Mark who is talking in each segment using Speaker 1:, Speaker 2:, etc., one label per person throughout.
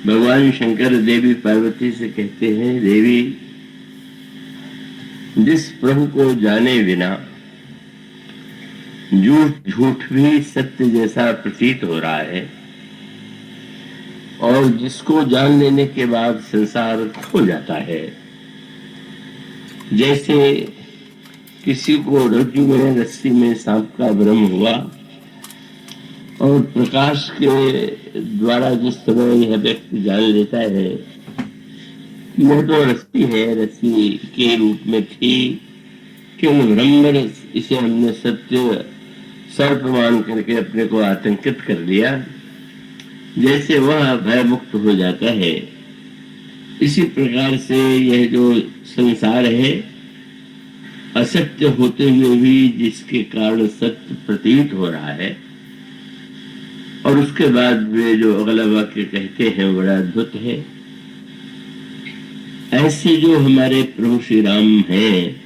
Speaker 1: भगवान शंकर देवी पार्वती से कहते हैं, देवी, जिस प्रभु को जाने बिना झूठ झूठ भी सत्य जैसा प्रतीत हो रहा है, और जिसको जान लेने के बाद संसार खो जाता है, जैसे किसी को रज्जु में रस्सी में सांप का भ्रम हुआ और प्रकाश के द्वारा जिस समय यह व्यक्ति जान लेता है कि यह तो रस्सी है, रस्सी के रूप में थी, क्यों ब्रह्म इसे हमने सत्य सर्प मान करके अपने को आतंकित कर लिया, जैसे वह भय मुक्त हो जाता है। इसी प्रकार से यह जो संसार है, असत्य होते हुए भी जिसके कारण सत्य प्रतीत हो रहा है, और उसके बाद वे जो अगला वाक्य कहते हैं बड़ा अद्भुत है। ऐसे जो हमारे प्रभु श्री राम हैं,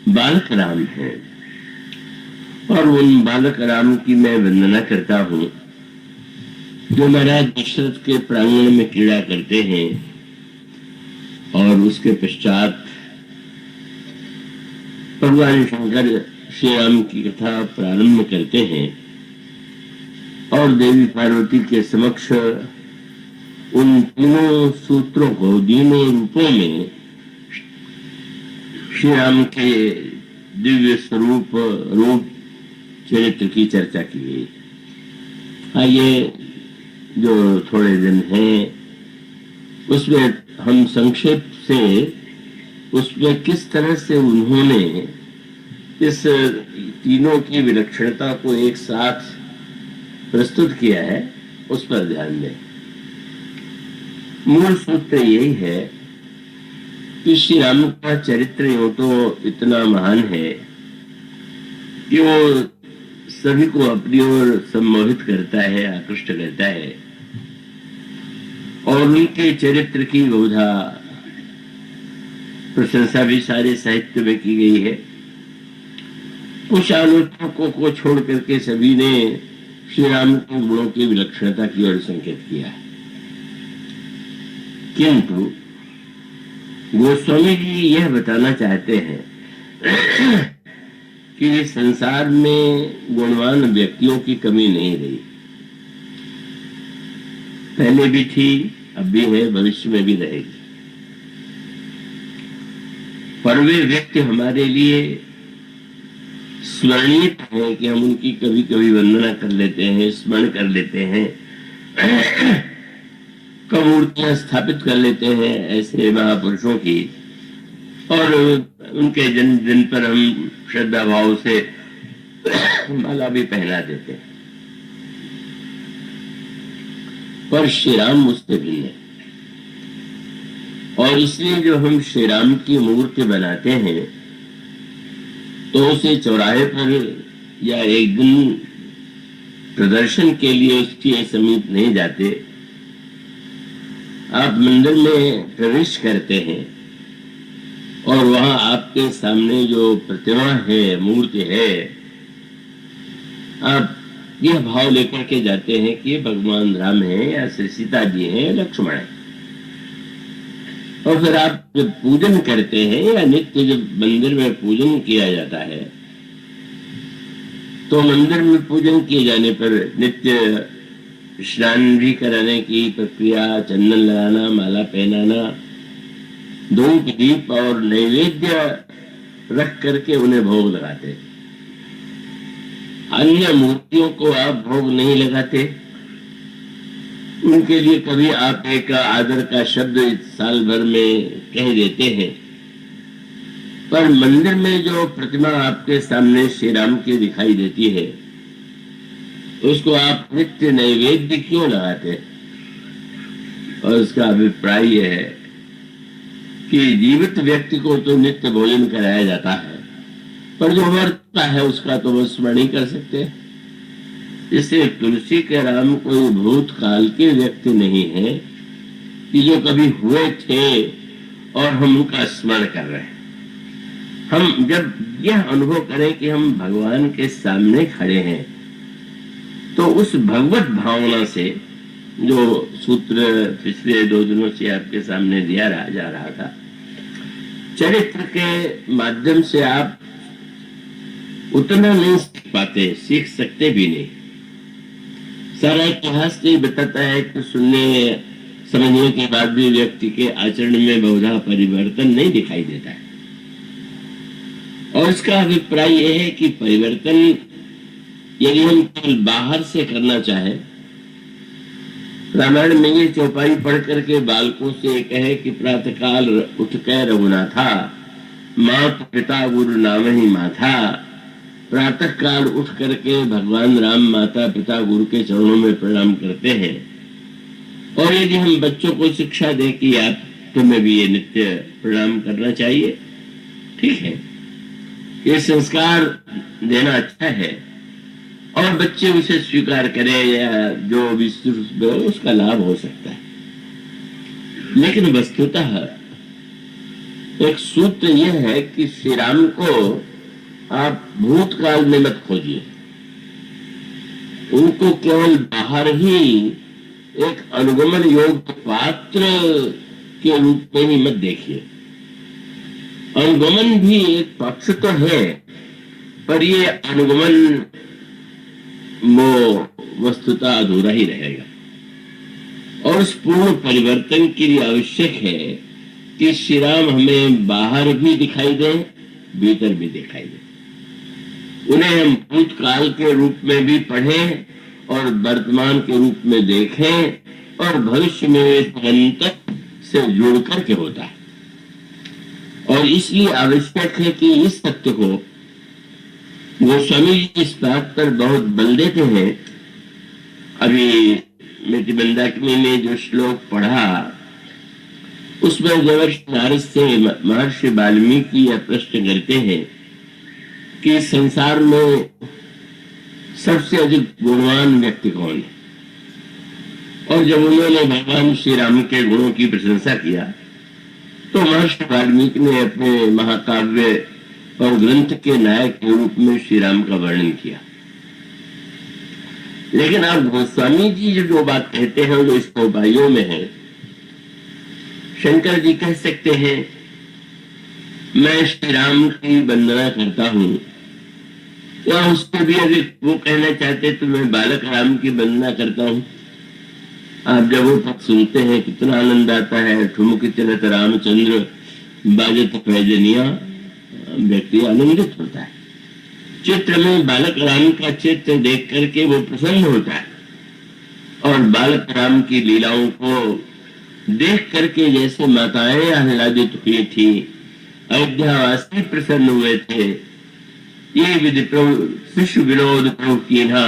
Speaker 1: बालक राम हैं, और उन बालक राम की मैं वंदना करता हूं जो महाराज दशरथ के प्रांगण में क्रीड़ा करते हैं और उसके पश्चात भगवान शंकर श्री राम की कथा प्रारंभ करते हैं और देवी पार्वती के समक्ष उन तीनों सूत्रों को, तीनों रूपों में श्री राम के दिव्य रूप चरित्र की चर्चा की गई। आइए, जो थोड़े दिन हैं उसमें हम संक्षेप से उसमें किस तरह से उन्होंने इस तीनों की विलक्षणता को एक साथ प्रस्तुत किया है, उस पर ध्यान दें। मूल सूत्र यही है कि श्री राम का चरित्र यूं तो इतना महान है कि वो सभी को अपनी ओर सम्मोहित करता है, आकृष्ट करता है, और उनके चरित्र की बहुधा प्रशंसा भी सारे साहित्य में की गई है। कुछ आलोचकों को छोड़ करके सभी ने श्री राम के गुणों की विलक्षणता की ओर संकेत किया है, किंतु गोस्वामी जी यह बताना चाहते हैं कि संसार में गुणवान व्यक्तियों की कमी नहीं रही, पहले भी थी, अब भी है, भविष्य में भी रहेगी। पर वे व्यक्ति हमारे लिए स्मरणीय है कि हम उनकी कभी कभी वंदना कर लेते हैं, स्मरण कर लेते हैं, कब मूर्तियां स्थापित कर लेते हैं ऐसे महापुरुषों की, और उनके जन्मदिन पर हम श्रद्धा भाव से माला भी पहना देते हैं। पर श्री राम उससे भिन्न है, और इसलिए जो हम श्री राम की मूर्ति बनाते हैं तो उसे चौराहे पर या एक दिन प्रदर्शन के लिए उसके समीप नहीं जाते। आप मंदिर में प्रवेश करते हैं और वहां आपके सामने जो प्रतिमा है, मूर्ति है, आप यह भाव लेकर के जाते हैं कि भगवान राम है या श्री सीता जी हैं, लक्ष्मण है। और फिर आप जब पूजन करते हैं या नित्य जब मंदिर में पूजन किया जाता है, तो मंदिर में पूजन किए जाने पर नित्य स्नान भी कराने की प्रक्रिया, चंदन लगाना, माला पहनाना, धूप दीप और नैवेद्य रख करके उन्हें भोग लगाते। अन्य मूर्तियों को आप भोग नहीं लगाते, उनके लिए कभी आप एक आदर का शब्द साल भर में कह देते हैं, पर मंदिर में जो प्रतिमा आपके सामने श्री राम की दिखाई देती है, उसको आप नित्य नैवेद्य क्यों लगाते? और उसका अभिप्राय यह है कि जीवित व्यक्ति को तो नित्य भोजन कराया जाता है, पर जो मरता है उसका तो वो स्मरण नहीं कर सकते। इससे तुलसी के राम कोई भूतकाल के व्यक्ति नहीं है कि जो कभी हुए थे और हम उनका स्मरण कर रहे हैं। हम जब यह अनुभव करें कि हम भगवान के सामने खड़े हैं, तो उस भगवत भावना से जो सूत्र पिछले 2 दिनों से आपके सामने दिया जा रहा था, चरित्र के माध्यम से आप उतना नहीं सीख पाते, सीख सकते भी नहीं। सारा इतिहास ये बताता है कि सुनने समझने के बाद भी व्यक्ति के आचरण में बहुधा परिवर्तन नहीं दिखाई देता है। और इसका अभिप्राय यह है कि परिवर्तन यदि हम केवल बाहर से करना चाहे, रामायण में ये चौपाई पढ़ करके बालकों से कहे कि प्रातःकाल उठ कर रघुनाथा, मात पिता गुरु नाम ही माथा। प्रातः काल उठ करके भगवान राम माता पिता गुरु के चरणों में प्रणाम करते हैं। और यदि हम बच्चों को शिक्षा दें कि आप तुम्हें भी ये नित्य प्रणाम करना चाहिए, ठीक है, ये संस्कार देना अच्छा है और बच्चे उसे स्वीकार करें या जो भी उसका लाभ हो सकता है। लेकिन वस्तुतः एक सूत्र यह है कि श्री राम को आप भूतकाल में मत खोजिए, उनको केवल बाहर ही एक अनुगमन योग्य पात्र के रूप में ही मत देखिए। अनुगमन भी एक पक्ष तो है, पर ये अनुगमन वो वस्तुतः अधूरा ही रहेगा। और उस पूर्ण परिवर्तन के लिए आवश्यक है कि श्री राम हमें बाहर भी दिखाई दे, भीतर भी दिखाई दे। उन्हें हम भूतकाल के रूप में भी पढ़ें और वर्तमान के रूप में देखें और भविष्य में निरंतर से जुड़ करके होता है। और इसलिए आवश्यक है कि इस सत्य को गोस्वामी जी इस बात पर बहुत बल देते हैं। अभी मेरी मंदाकिनी ने जो श्लोक पढ़ा उसमें देवर्षि नारद से महर्षि वाल्मीकि यह प्रश्न करते हैं कि संसार में सबसे अधिक गुणवान व्यक्ति कौन है। और जब उन्होंने भगवान श्री राम के गुणों की प्रशंसा किया तो महर्षि वाल्मीकि ने अपने महाकाव्य और ग्रंथ के नायक के रूप में श्री राम का वर्णन किया। लेकिन आप गोस्वामी जी जो बात कहते हैं जो इस चौपाइयों में है, शंकर जी कह सकते हैं मैं श्री राम की वंदना करता हूं, या उसको भी अगर वो कहना चाहते तो मैं बालक राम की वंदना करता हूं। आप जब वो पद सुनते हैं कितना आनंद आता है। ठुमक चलत रामचंद्र बाजत पैजनिया, व्यक्ति आनंदित होता है। चित्र में बालक राम का चित्र देख करके वो प्रसन्न होता है और बालक राम की लीलाओं को देख करके जैसे माताएं आह्लादित हुई थी, अयोध्यावासी प्रसन्न हुए थे। ये विधि प्रभु शिशु विनोद प्रभु कीन्हा,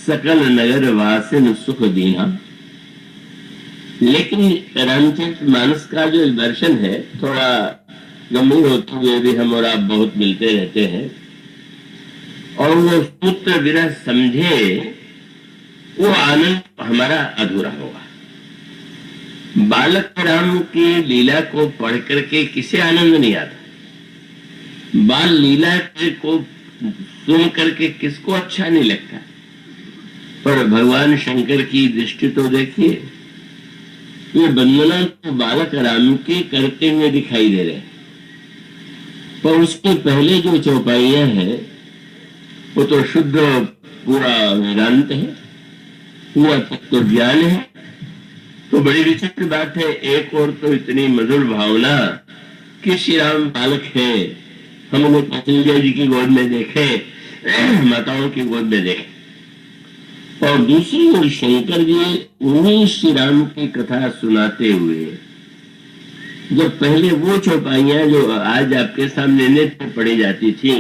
Speaker 1: सकल नगर वासिन सुख दीना। लेकिन रामचरितमानस का जो दर्शन है थोड़ा गंभीर होते हुए भी हम और आप बहुत मिलते रहते हैं, और वो पुत्र विरह समझे वो आनंद हमारा अधूरा होगा। बालक राम की लीला को पढ़ करके किसे आनंद नहीं आता, बाल लीला को सुन करके किसको अच्छा नहीं लगता। पर भगवान शंकर की दृष्टि तो देखिए, ये वंदना तो बालक राम की करते हुए दिखाई दे रहे, पर उसके पहले जो चौपाइयां हैं वो तो शुद्ध पूरा वेदांत है, पूरा तत्व ज्ञान है। तो बड़ी विचित्र बात है, एक और तो इतनी मधुर भावना कि श्री राम बालक है, हम उन्हें कौशल्या जी की गोद में देखे, माताओं की गोद में देखे, और दूसरी ओर शंकर जी उन्हीं श्री राम की कथा सुनाते हुए जब पहले वो चौपाइयां जो आज आपके सामने नेत्र पढ़ी जाती थी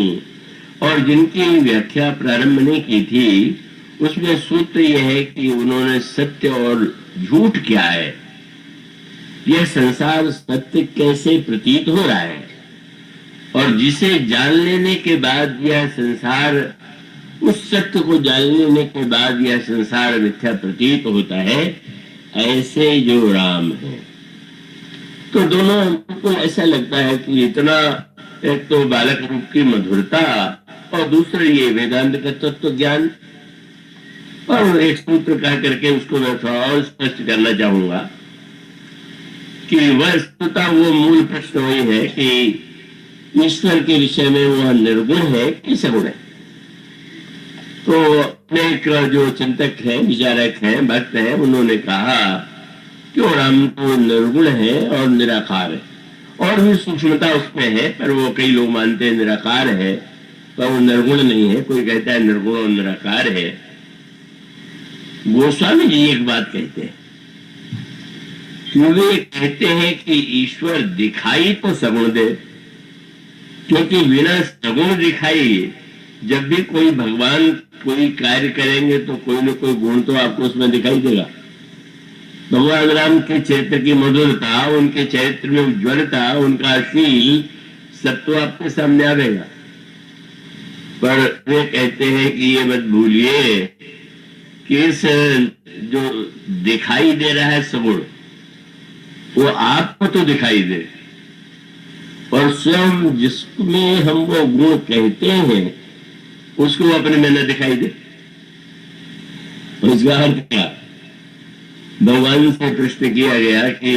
Speaker 1: और जिनकी व्याख्या प्रारंभ नहीं की थी, उसमें सूत्र यह है कि उन्होंने सत्य और झूठ क्या है, यह संसार सत्य कैसे प्रतीत हो रहा है, और जिसे जान लेने के बाद यह संसार, उस सत्य को जान लेने के बाद यह संसार मिथ्या प्रतीत होता है, ऐसे जो राम है। तो दोनों को ऐसा लगता है कि इतना, एक तो बालक रूप की मधुरता और दूसरा ये वेदांत का तत्व ज्ञान। और एक सूत्र कह करके उसको मैं थोड़ा और स्पष्ट करना चाहूंगा कि वस्तुतः वो मूल प्रश्न वही है कि ईश्वर के विषय में वह निर्गुण है कि सगुण है। तो अनेक जो चिंतक हैं, विचारक हैं, भक्त हैं, उन्होंने कहा कि वो राम तो निर्गुण है और निराकार है, और भी सूक्ष्मता उसमें है, पर वो कई लोग मानते हैं निराकार है, पर वो निर्गुण नहीं है। कोई कहता है निर्गुण और निराकार है। गोस्वामी जी एक बात कहते हैं कि वे कहते हैं कि ईश्वर दिखाई तो सगुण दे, क्योंकि बिना सगुण दिखाई जब भी कोई भगवान कोई कार्य करेंगे तो कोई न कोई गुण तो आपको उसमें दिखाई देगा। भगवान राम के चरित्र की मधुरता, उनके चरित्र में उज्ज्वलता, उनका शील सब तो आपके सामने आवेगा। पर वे कहते हैं कि ये मत भूलिए कि इस जो दिखाई दे रहा है सगुण, वो आपको तो दिखाई दे, और स्वयं जिसमें हम वो गुण कहते हैं उसको अपने में न दिखाई दे। उसका अर्थ क्या? भगवान से प्रश्न किया गया कि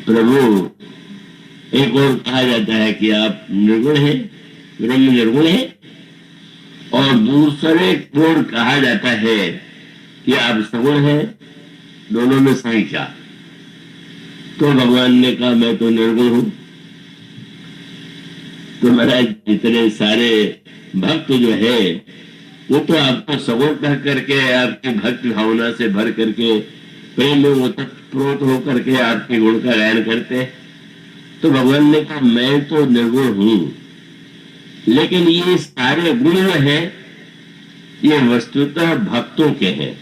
Speaker 1: प्रभु, एक और कहा जाता है कि आप निर्गुण हैं, ब्रह्म निर्गुण है, और दूसरे ओर कहा जाता है कि आप सगुण हैं, दोनों में सही क्या? तो भगवान ने कहा मैं तो निर्गुण हूं। तो महाराज इतने सारे भक्त जो है वो तो आपको सगुण कह करके, आपकी भक्ति भावना से भर करके, प्रेम में ओतप्रोत होकर के आपके गुण का गायन करते हैं। तो भगवान ने कहा मैं तो निर्गुण हूं, लेकिन ये सारे गुण है ये वस्तुतः भक्तों के हैं।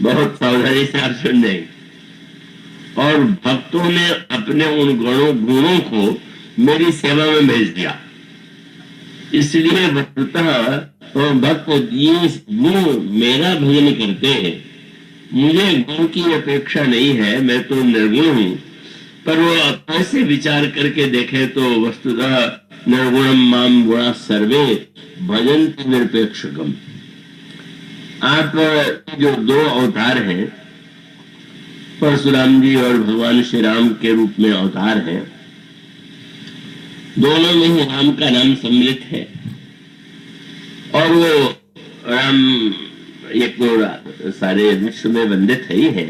Speaker 1: बहुत सावधानी से आप सुन जाएंगे। और भक्तों ने अपने उन गुणों को मेरी सेवा में भेज दिया, इसलिए वस्तुतः तो भक्त ये गुण मेरा भजन करते हैं। मुझे गुण की अपेक्षा नहीं है, मैं तो निर्गुण हूं। पर वो ऐसे विचार करके देखे तो वस्तुतः निर्गुणम माम गुणा सर्वे भजन्ति निरपेक्षकम। आप जो दो अवतार हैं, परशुराम जी और भगवान श्री राम के रूप में अवतार हैं, दोनों में ही राम का नाम सम्मिलित है। और वो राम एक तो सारे विश्व में वंदित है ही है,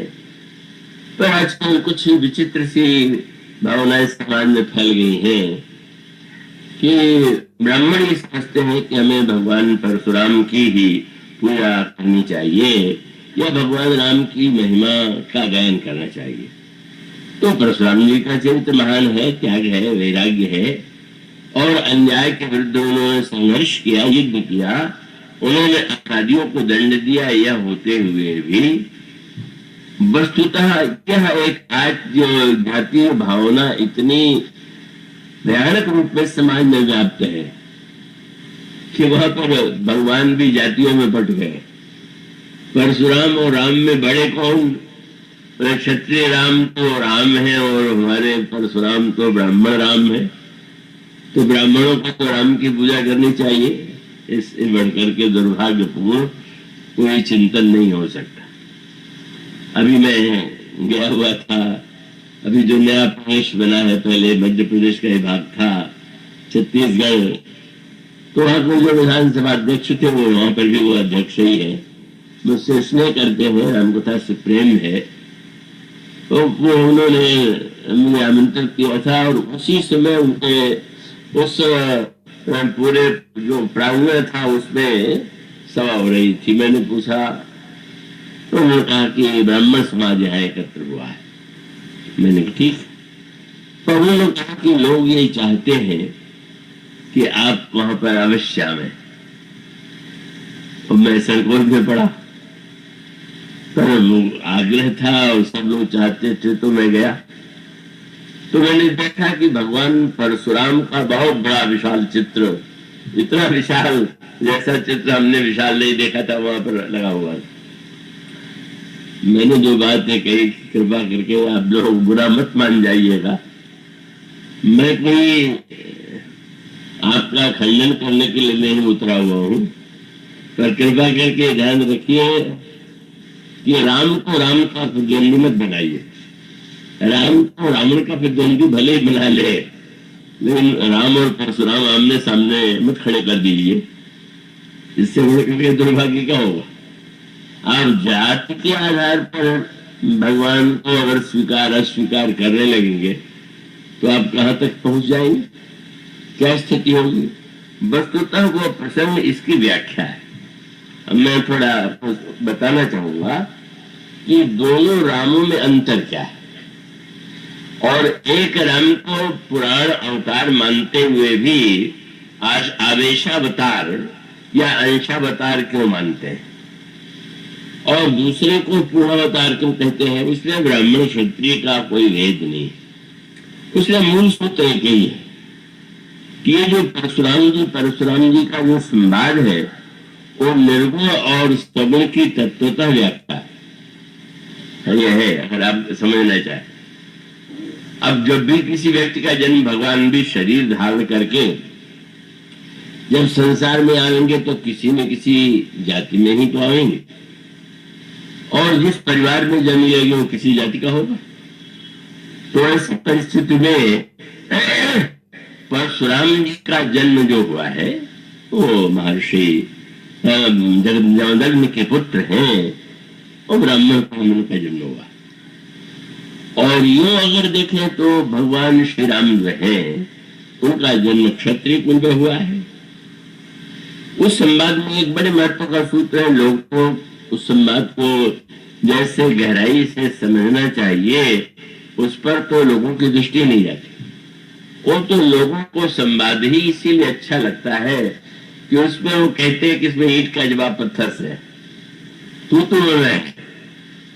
Speaker 1: पर आजकल कुछ विचित्र सी भावनाएं समाज में फैल गई हैं कि ब्राह्मण ये समझते हैं कि हमें भगवान परशुराम की ही पूजा करनी चाहिए या भगवान राम की महिमा का गायन करना चाहिए। तो परशुराम जी का चरित्र महान है, त्याग है, वैराग्य है, और अन्याय के विरुद्ध उन्होंने संघर्ष किया, युद्ध किया, उन्होंने अपराधियों को दंड दिया। यह होते हुए भी वस्तुतः यह एक आज जो जातीय भावना इतनी भयानक रूप में समाज में व्याप्त है कि वहां पर भगवान भी जातियों में बट गए। परशुराम और राम में बड़े कौन? क्षत्रिय राम तो राम है और हमारे परशुराम तो ब्राह्मण राम है। तो ब्राह्मणों को तो राम की पूजा करनी चाहिए, इससे बढ़कर के दुर्भाग्यपूर्ण कोई चिंतन नहीं हो सकता। अभी मैं गया हुआ था, अभी जो नया प्रदेश बना है, पहले मध्य प्रदेश का एक भाग था छत्तीसगढ़, तो वहां के जो विधानसभा अध्यक्ष थे वो वहां पर भी वो अध्यक्ष ही है, मुझसे स्नेह करते हैं, रामकथा से प्रेम है। तो वो उन्होंने मुझे आमंत्रित किया था और उसी समय उनके उस पूरे जो प्रांगण था उसमें सभा हो रही थी। मैंने पूछा तो उन्होंने कहा कि ब्राह्मण समाज यहाँ एकत्र हुआ है। मैंने कहा ठीक। तो उन्होंने कहा कि लोग ये चाहते हैं कि आप वहां पर अवश्य आवें। और मैं संकोच में पड़ा, पर आग्रह था और सब लोग चाहते थे तो मैं गया। तो मैंने देखा कि भगवान परशुराम का बहुत बड़ा विशाल चित्र, इतना विशाल जैसा चित्र हमने विशाल नहीं देखा था, वहां पर लगा हुआ। मैंने जो बातें कही, कृपा करके आप लोग बुरा मत मान जाइएगा, मैं कोई आपका खंडन करने के लिए नहीं उतरा हुआ हूं, पर कृपा करके ध्यान रखिए कि राम को राम का प्रतिद्वंदी मत बनाइए। राम को रावण का प्रतिद्वंदी भले ही बना ले, लेकिन राम और परशुराम आमने सामने मत खड़े कर दीजिए। इससे बड़े करके दुर्भाग्य क्या होगा। आप जाति के आधार पर भगवान को अगर स्वीकार अस्वीकार करने लगेंगे तो आप कहां तक पहुंच जाएंगे, क्या स्थिति होगी। वस्तुतः वो प्रसंग इसकी व्याख्या है। अब मैं थोड़ा बताना चाहूंगा कि दोनों रामों में अंतर क्या है, और एक राम को पुराण अवतार मानते हुए भी आवेशावतार या अंशावतार क्यों मानते हैं, और दूसरे को पूर्णावतार क्यों कहते हैं। उसमें ब्राह्मण क्षत्रिय का कोई भेद नहीं, उसमें मूल सूत्र एक ही है कि ये जो परशुराम जी का जो संवाद है वो निर्गुण और सगुण की तत्वतः व्याख्या है। यह है, अगर आप समझना चाहें। अब जब भी किसी व्यक्ति का जन्म भगवान भी शरीर धारण करके जब संसार में आएंगे तो किसी न किसी जाति में ही तो आएंगे, और जिस परिवार में जन्म लिया वो किसी जाति का होगा। तो ऐसी परिस्थिति में परशुराम जी का जन्म जो हुआ है वो महर्षि जमदग्नि के पुत्र हैं, और ब्राह्मण को उनका जन्म हुआ। और यूं अगर देखें तो भगवान श्री राम जो है उनका जन्म क्षत्रिय कुल में हुआ है। उस संवाद में एक बड़े महत्व का सूत्र है। लोग को उस संवाद को जैसे गहराई से समझना चाहिए उस पर तो लोगों की दृष्टि नहीं जाती। वो तो लोगों को संवाद ही इसीलिए अच्छा लगता है कि उसमें वो कहते हैं कि इसमें ईंट का जवाब पत्थर से है। तू मैं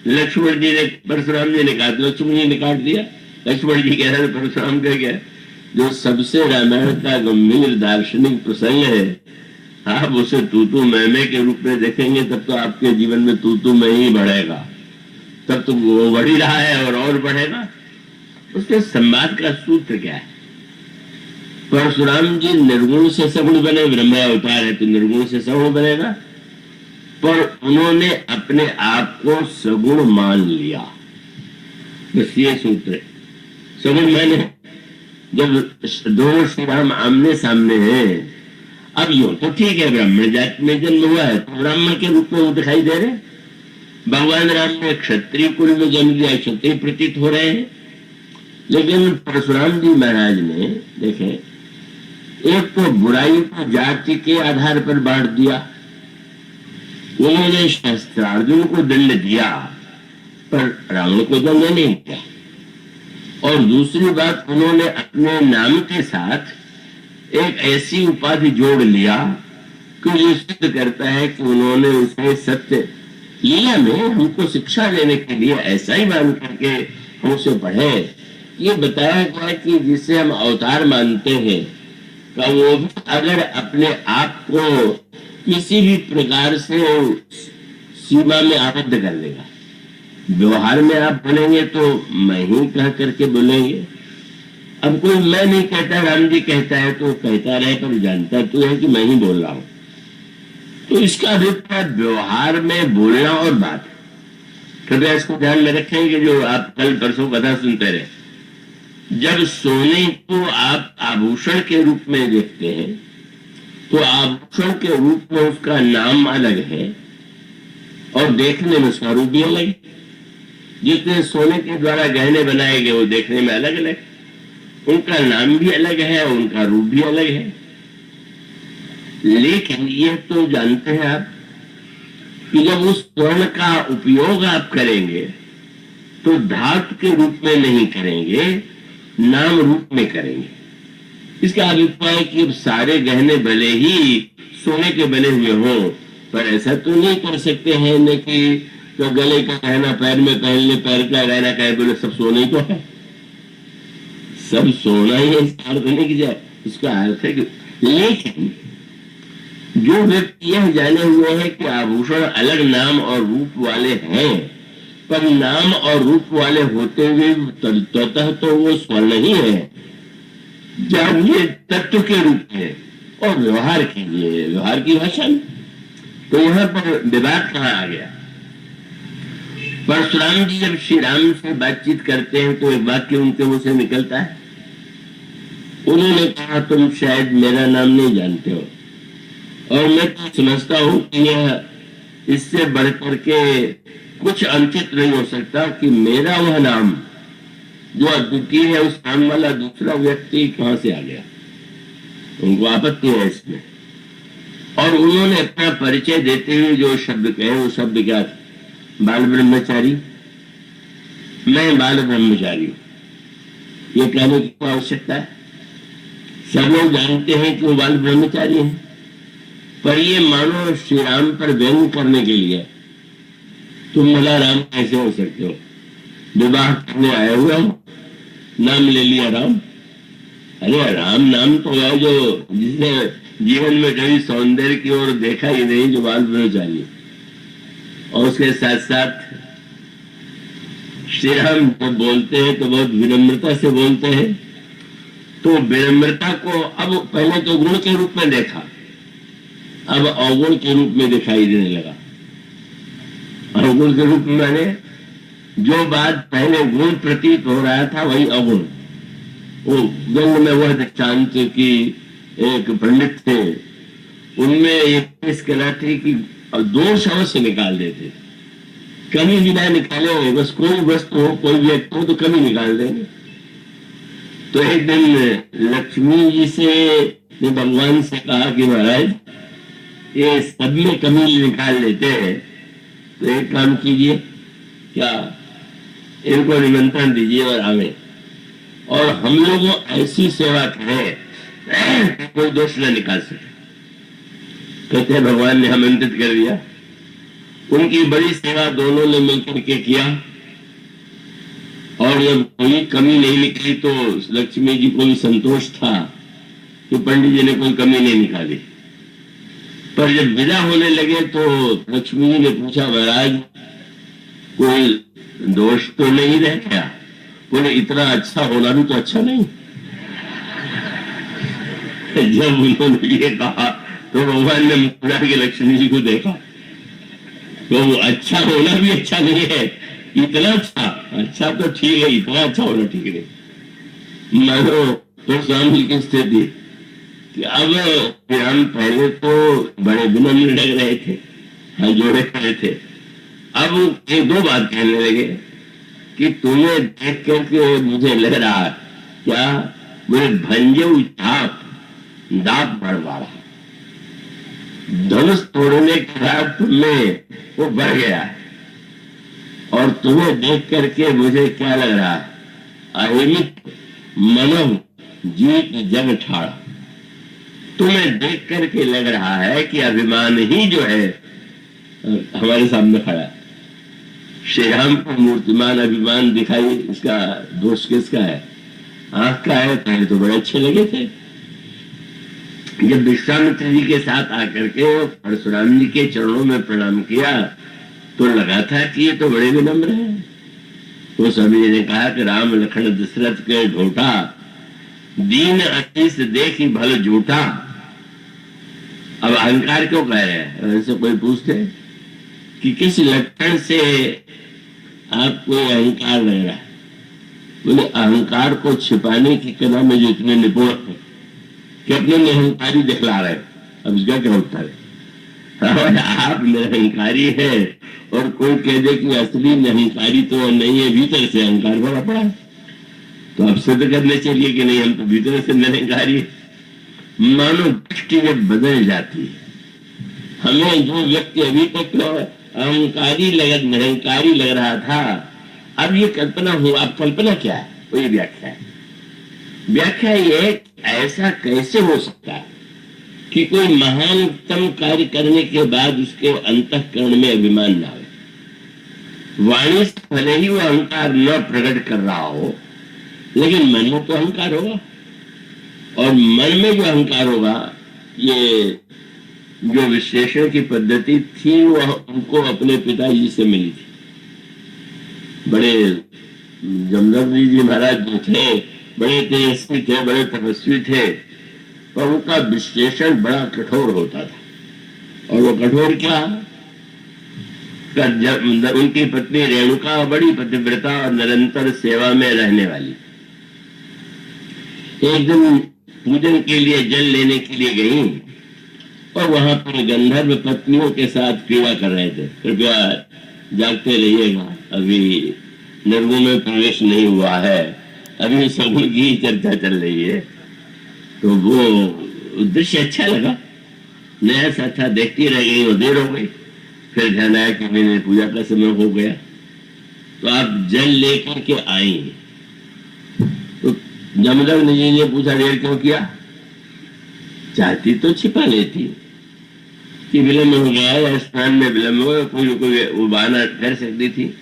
Speaker 1: लक्ष्मण जी ने परशुराम जी ने काट, लक्ष्मण जी ने काट दिया। लक्ष्मण जी कह रहे थे परशुराम कह गया जो सबसे रामायण का गंभीर दार्शनिक प्रसंग है, आप उसे तू मैं के रूप में देखेंगे तब तो आपके जीवन में तू मैं ही बढ़ेगा, तब तो वो बढ़ ही रहा है और बढ़ेगा। उसके संवाद का सूत्र क्या है। परशुराम जी निर्गुण से सगुण बने, ब्रह्म अवतार है तो निर्गुण से सगुण बनेगा, पर उन्होंने अपने आप को सगुण मान लिया। बस ये सूत्र है। सगुण माने जब दोनों श्री राम आमने सामने हैं, अब यूं तो ठीक है ब्राह्मण जाति में जन्म हुआ है तो ब्राह्मण के रूप में वो दिखाई दे रहे। भगवान राम ने क्षत्रिय कुल में जन्म लिया, क्षत्रिय प्रतीत हो रहे हैं। लेकिन परशुराम जी महाराज ने देखें, एक तो बुराई को जाति के आधार पर बांट दिया, उन्होंने शस्त्रार्जुन को दंड दिया पर रावण को दंड नहीं दिया। और दूसरी बात, उन्होंने अपने नाम के साथ एक ऐसी उपाधि जोड़ लिया कि ये सिद्ध करता है कि उन्होंने उसे सत्य लीला में हमको शिक्षा देने के लिए ऐसा ही मान करके हमसे पढ़े। ये बताया गया कि जिसे हम अवतार मानते हैं का वो भी अगर अपने आप को किसी भी प्रकार से सीमा में आबद्ध कर लेगा, व्यवहार में आप बोलेंगे तो मैं ही कह करके बोलेंगे। अब कोई मैं नहीं कहता, राम जी कहता है तो कहता रहे, पर जानता तो है कि मैं ही बोल रहा हूं। तो इसका अभिप्राय व्यवहार में बोलना और बात। कृपया इसको ध्यान में रखेंगे। जो आप कल परसों कथा सुनते रहे, जब सोने को आप आभूषण के रूप में देखते हैं तो आभूषण के रूप में उसका नाम अलग है और देखने में उसका रूप भी अलग है। जितने सोने के द्वारा गहने बनाए गए वो देखने में अलग अलग, उनका नाम भी अलग है, उनका रूप भी अलग है। लेकिन ये तो जानते हैं आप कि जब उस स्वर्ण का उपयोग आप करेंगे तो धातु के रूप में नहीं करेंगे, नाम रूप में करेंगे। इसका अभिप्राय कि अब सारे गहने भले ही सोने के बने हुए हों, पर ऐसा तो नहीं कर सकते हैं न कि तो गले का गहना पैर में पहन ले, पैर का गहना कहे बोले सब सोना ही तो है, सब सोना ही है। इसका अर्थ नहीं कि जाए, इसका अर्थ है कि लेकिन जो व्यक्ति यह जाने हुए हैं कि आभूषण अलग नाम और रूप वाले हैं, पर नाम और रूप वाले होते हुए तत्वतः तो वो स्वर्ण ही है, जानिए तत्व के रूप में और व्यवहार कीजिए व्यवहार की भाषा में। तो यहाँ पर विवाद कहाँ आ गया? परशुराम जी जब श्री राम से बातचीत करते हैं तो एक वाक्य उनके मुंह से निकलता है। उन्होंने कहा, तुम शायद मेरा नाम नहीं जानते हो, और मैं तो समझता हूं कि यह इससे बढ़कर के कुछ अनुचित नहीं हो सकता कि मेरा वह नाम जो अद्वितीय है, उस नाम वाला दूसरा व्यक्ति कहां से आ गया। उनको आपत्ति है इसमें। और उन्होंने अपना परिचय देते हुए जो शब्द कहे, वो शब्द क्या था? बाल ब्रह्मचारी। मैं बाल ब्रह्मचारी हूं। ये कहने की क्या आवश्यकता है? सब लोग जानते हैं कि वो बाल ब्रह्मचारी हैं, पर ये मानो श्री राम पर व्यंग करने के लिए तुम भला राम कैसे हो सकते हो? विवाह करने आए हुए हो, नाम ले लिया राम। अरे राम नाम तो है जो जिसने जीवन में कभी सौंदर्य की ओर देखा ही नहीं, जो बाल ब्रह्मचारी। और उसके साथ साथ श्री राम जब बोलते हैं तो बहुत विनम्रता से बोलते हैं। तो विनम्रता को अब पहले तो गुण के रूप में देखा, अब अवगुण के रूप में दिखाई देने लगा। अवगुण के रूप में मैंने जो बात पहले गुण प्रतीत हो रहा था वही अवगुण। वो गंग में वह दृष्टांत की एक पंडित थे, उनमें एक इस कला थी कि दोष अवश्य निकाल देते, कमी बिना निकाले। बस कोई वस्तु हो, कोई व्यक्ति हो तो कमी निकाल देंगे। तो एक दिन लक्ष्मी जी से भगवान से कहा कि महाराज ये सब में कमी निकाल लेते हैं, तो एक काम कीजिए, क्या इनको निमंत्रण दीजिए और आवे, और हम लोग ऐसी सेवा करें कि कोई दोष न निकाल सके। कहते हैं भगवान ने आमंत्रित कर दिया। उनकी बड़ी सेवा दोनों ने मिलकर के किया, और जब कोई कमी नहीं निकली तो लक्ष्मी जी को भी संतोष था कि पंडित जी ने कोई कमी नहीं निकाली। पर जब विदा होने लगे तो लक्ष्मी जी ने पूछा, महाराज कोई दोष तो नहीं रह गया? बोले, इतना अच्छा होना भी तो अच्छा नहीं। जब उन्होंने ये कहा तो भगवान ने मुस्कुरा के लक्ष्मी जी को देखा, तो अच्छा होना भी अच्छा नहीं है, इतना अच्छा तो ठीक है, इतना अच्छा होना ठीक नहीं। मानो तो स्वामी की स्थिति कि अब हम पहले तो बड़े विनम्र लग रहे थे, हाथ जोड़े खड़े थे, अब एक दो बात कहने लगे कि तुम्हें देख करके मुझे लग रहा क्या मुझे भंजे छाप दांत बढ़वा रहा, धनुष तोड़ने के बाद तुम्हें वो बढ़ गया है, और तुम्हें देख करके मुझे क्या लग रहा है, अहिमित मनो जीत जग ठाड़ा। तुम्हें देख करके लग रहा है कि अभिमान ही जो है हमारे सामने खड़ा है। श्री राम को मूर्तिमान अभिमान दिखाई, इसका दोष किसका है? आंख का है। पहले तो बड़े अच्छे लगे थे, जब विश्वामित्र जी के साथ आकर के परशुराम जी के चरणों में प्रणाम किया तो लगा था कि ये तो बड़े विनम्र हैं। तो स्वामी जी ने कहा कि राम लखन दशरथ के ढोटा, दीन अतीस देखी भल झूठा। अब अहंकार क्यों कह रहे हैं? ऐसे कोई पूछते कि किस लक्षण से आपको अहंकार लग रहा है? बोले, अहंकार को छिपाने की कला में जो इतने निपुण है कि अपने निरहंकारी दिखला रहे। अब इसका क्या उत्तर है? आप निरहंकारी है और कोई कह दे कि असली निरहंकारी तो नहीं है, भीतर से अहंकार भरा पड़ा है, तो आप सिद्ध करने चाहिए कि नहीं हम तो भीतर से निरहंकारी है। मानो दृष्टि जब बदल जाती है, हमें जो व्यक्ति अभी तक अहंकारी निरहंकारी लग रहा था, अब ये कल्पना हो। अब कल्पना क्या है? वही व्याख्या है। व्याख्या ये ऐसा कैसे हो सकता है कि कोई महानतम कार्य करने के बाद उसके अंतःकरण में अभिमान ना हो। वाणी से भले ही वो अहंकार न प्रकट कर रहा हो, लेकिन मन में तो अहंकार होगा, और मन में जो अहंकार होगा, ये जो विश्लेषण की पद्धति थी वह उनको अपने पिताजी से मिली थी। बड़े जमदग्नि जी महाराज जो थे, बड़े तेजस्वी थे, बड़े तपस्वी थे, पर उनका विश्लेषण बड़ा कठोर होता था। और वो कठोर क्या जब उनकी पत्नी रेणुका बड़ी पतिव्रता और निरंतर सेवा में रहने वाली, एक दिन पूजन के लिए जल लेने के लिए गई और वहां पर गंधर्व पत्नियों के साथ क्रीड़ा कर रहे थे। कृपया जागते रहिएगा, अभी निर्गुण में प्रवेश नहीं हुआ है, अभी सगुण की चर्चा चल रही है। तो वो दृश्य अच्छा लगा, नया सा था, देखती रह गई और देर हो गई। फिर ध्यान आया कि मैंने पूजा का समय हो गया, तो आप जल लेकर के आई। तो जमदग्नि जी ने पूछा देर क्यों किया? चाहती तो छिपा लेती कि विलम्ब हो गया या स्नान में विलम्ब हो, कोई वो बहाना कर सकती थी।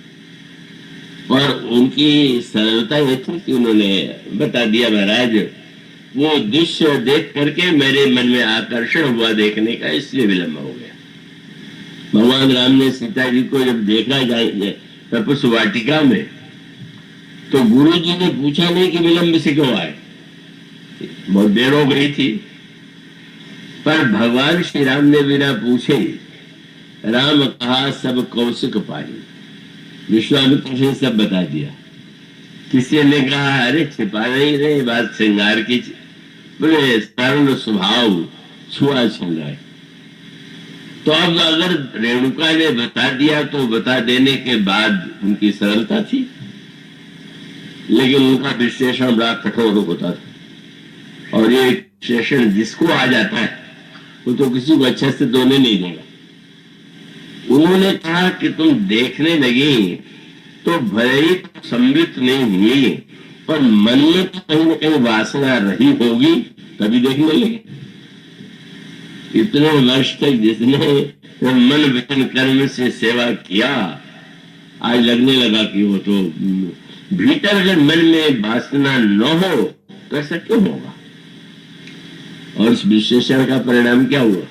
Speaker 1: और उनकी सरलता ये थी कि उन्होंने बता दिया, महाराज वो दृश्य देख करके मेरे मन में आकर्षण हुआ देखने का, इसलिए विलम्ब हो गया। भगवान राम ने सीता जी को जब देखा जाए तपस वाटिका में, तो गुरु जी ने पूछा नहीं कि विलम्ब से क्यों आए, बहुत देर हो गई थी। पर भगवान श्री राम ने बिना पूछे राम कहा सब कौशिक पाई, विश्वामित्र से सब बता दिया। किसी ने कहा अरे छिपा नहीं रहे, बात श्रृंगार की, बोले सरल स्वभाव छुआ छल रहा है। तो अब अगर रेणुका ने बता दिया तो बता देने के बाद उनकी सरलता थी, लेकिन उनका विश्लेषण बड़ा कठोर होता था। और ये विश्लेषण जिसको आ जाता है वो तो किसी को अच्छे से धोने नहीं देगा। उन्होंने कहा कि तुम देखने लगी तो भले ही सम्मिलित नहीं हुई, पर मन में तो कहीं ना कहीं वासना रही होगी, तभी देखने लगे। इतने वर्ष तक जिसने मन वचन कर्म से सेवा किया, आज लगने लगा कि वो तो भीतर अगर मन में वासना न हो तो ऐसा क्यों होगा। और इस विश्लेषण का परिणाम क्या हुआ?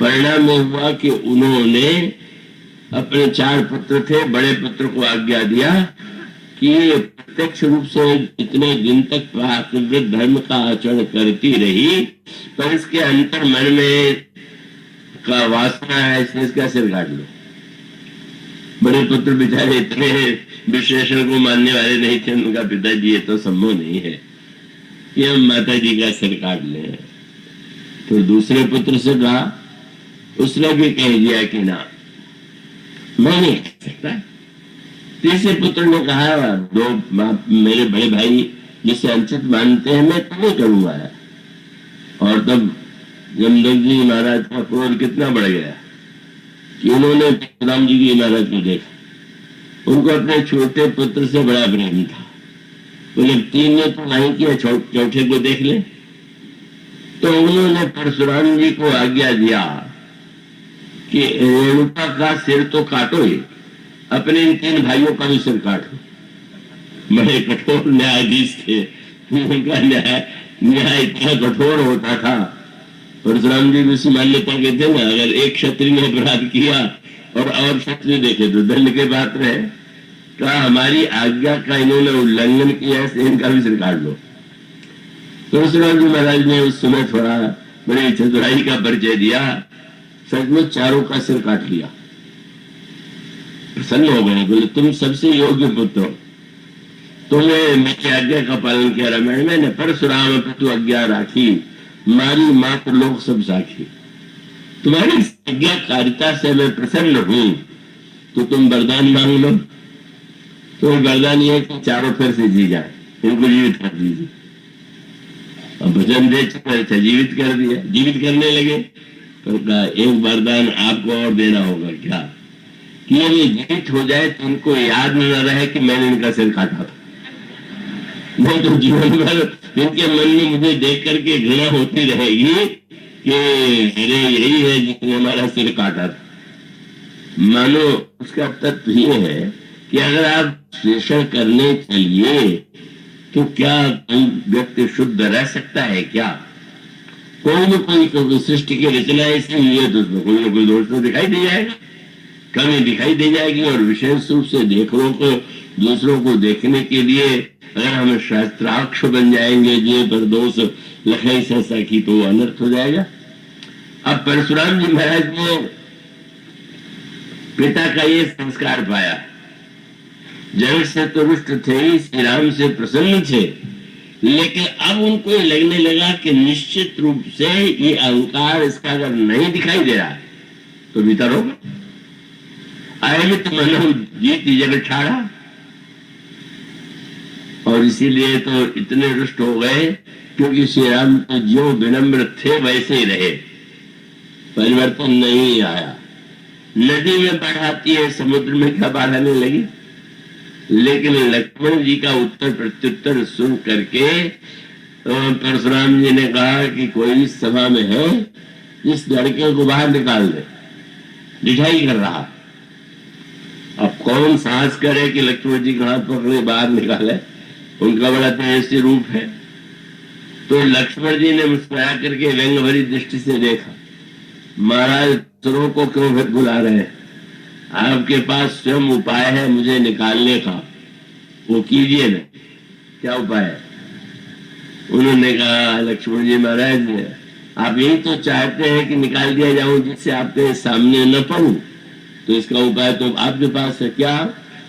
Speaker 1: परिणाम ये हुआ कि उन्होंने अपने 4 पुत्र थे, बड़े पुत्र को आज्ञा दिया कि प्रत्यक्ष रूप से इतने दिन तक प्राकृतिक धर्म का आचरण करती रही, पर इसके अंतर मन में का वासना है, इसलिए इसका सिर काट लो। बड़े पुत्र बेचारे इतने विश्लेषण को मानने वाले नहीं थे, उनका पिताजी ये तो संभव नहीं है कि हम माता जी का सिर काट लें। तो दूसरे पुत्र से कहा, उसने भी कह दिया कि ना मैं नहीं कर सकता। तीसरे पुत्र ने कहा, दो मेरे बड़े भाई जिसे अंचित मानते हैं मैं तो नहीं करूंगा। और तब जमदग्नि महाराज का क्रोध कितना बढ़ गया कि उन्होंने राम जी की महाराज को देखा, उनको अपने छोटे पुत्र से बड़ा प्रेम था। तो जब 3 ने तो नहीं किया, चौथे को देख ले। तो उन्होंने परशुराम जी को आज्ञा दिया कि रेणुका का सिर तो काटो ही, अपने इन 3 भाइयों का भी सिर काटो। बड़े कठोर न्यायाधीश थे, उनका न्याय इतना कठोर होता था। परशुराम जी भी मान्यता के थे ना, अगर एक क्षत्रिय ने अपराध किया और क्षत्रिय देखे तो दंड के पात्र है, तो हमारी आज्ञा का इन्होंने उल्लंघन किया है, इनका भी सिर काट लो। परशुराम जी महाराज ने उस समय थोड़ा बड़ी चतुराई का परिचय दिया, सचमुच चारों का सिर काट लिया। प्रसन्न हो गए, बोले तुम सबसे योग्य पुत्र हो, तुमने मेरी आज्ञा का पालन किया। रामायण में परशुराम पितु आज्ञा राखी, मारी मात्र लोग सब साखी। तुम्हारी आज्ञाकारिता से मैं प्रसन्न हूं, तो तुम वरदान मांग लो। तो वरदान ये कि चारों फिर से जी जाए, इनको जीवित कर दीजिए। और भजन दे चुके, जीवित कर दिया, जीवित करने लगे। तो कहा एक वरदान आपको और देना होगा, क्या कि ये जीवित हो जाए तो इनको याद न रहे कि मैंने इनका सिर काटा था। नहीं तो जीवन भर इनके मन में मुझे देख करके घृणा होती रहेगी कि अरे यही है जिसने हमारा सिर काटा था। मानो उसका तत्व ये है कि अगर आप विश्लेषण करने चलिए तो क्या कोई व्यक्ति शुद्ध रह सकता है? क्या कोई न कोई सृष्टि की रचना इसलिए है तो उसमें कोई ना कोई दोष तो दिखाई दे जाएगा, कमी दिखाई दे जाएगी। और विशेष रूप से दूसरों को देखने के लिए अगर हम शास्त्राक्ष बन जाएंगे जे पर दोष लखाई सहसा की, तो अनर्थ हो जाएगा। अब परशुराम जी महाराज ने पिता का ये संस्कार पाया, जनक से तो रुष्ट थे ही, श्री राम से प्रसन्न थे, लेकिन अब उनको ये लगने लगा कि निश्चित रूप से ये अहंकार इसका अगर नहीं दिखाई दे रहा तो भीतर होगा। आयमित मनो जीत जगत ठाड़ा, और इसीलिए तो इतने रुष्ट हो गए क्योंकि श्री राम तो जो विनम्र थे वैसे ही रहे, परिवर्तन नहीं आया। नदी में बाढ़ आती है, समुद्र में क्या बाढ़ आने लगी, लेकिन लक्ष्मण जी का उत्तर प्रत्युत्तर सुन करके परशुराम जी ने कहा कि कोई सभा में है, इस लड़के को बाहर निकाल दे, डिठाई कर रहा। अब कौन साहस करे कि लक्ष्मण जी का हाथ पकड़े बाहर निकाले, उनका बड़ा तेजस्वी रूप है। तो लक्ष्मण जी ने मुस्कुरा करके व्यंग भरी दृष्टि से देखा, महाराज सुरों को क्यों बुला रहे हैं, आपके पास स्वयं उपाय है मुझे निकालने का, वो कीजिए ना। क्या उपाय है? उन्होंने कहा, लक्ष्मण जी महाराज आप यही तो चाहते हैं कि निकाल दिया जाऊं जिससे आपके सामने न पड़ूं, तो इसका उपाय तो आपके पास है। क्या?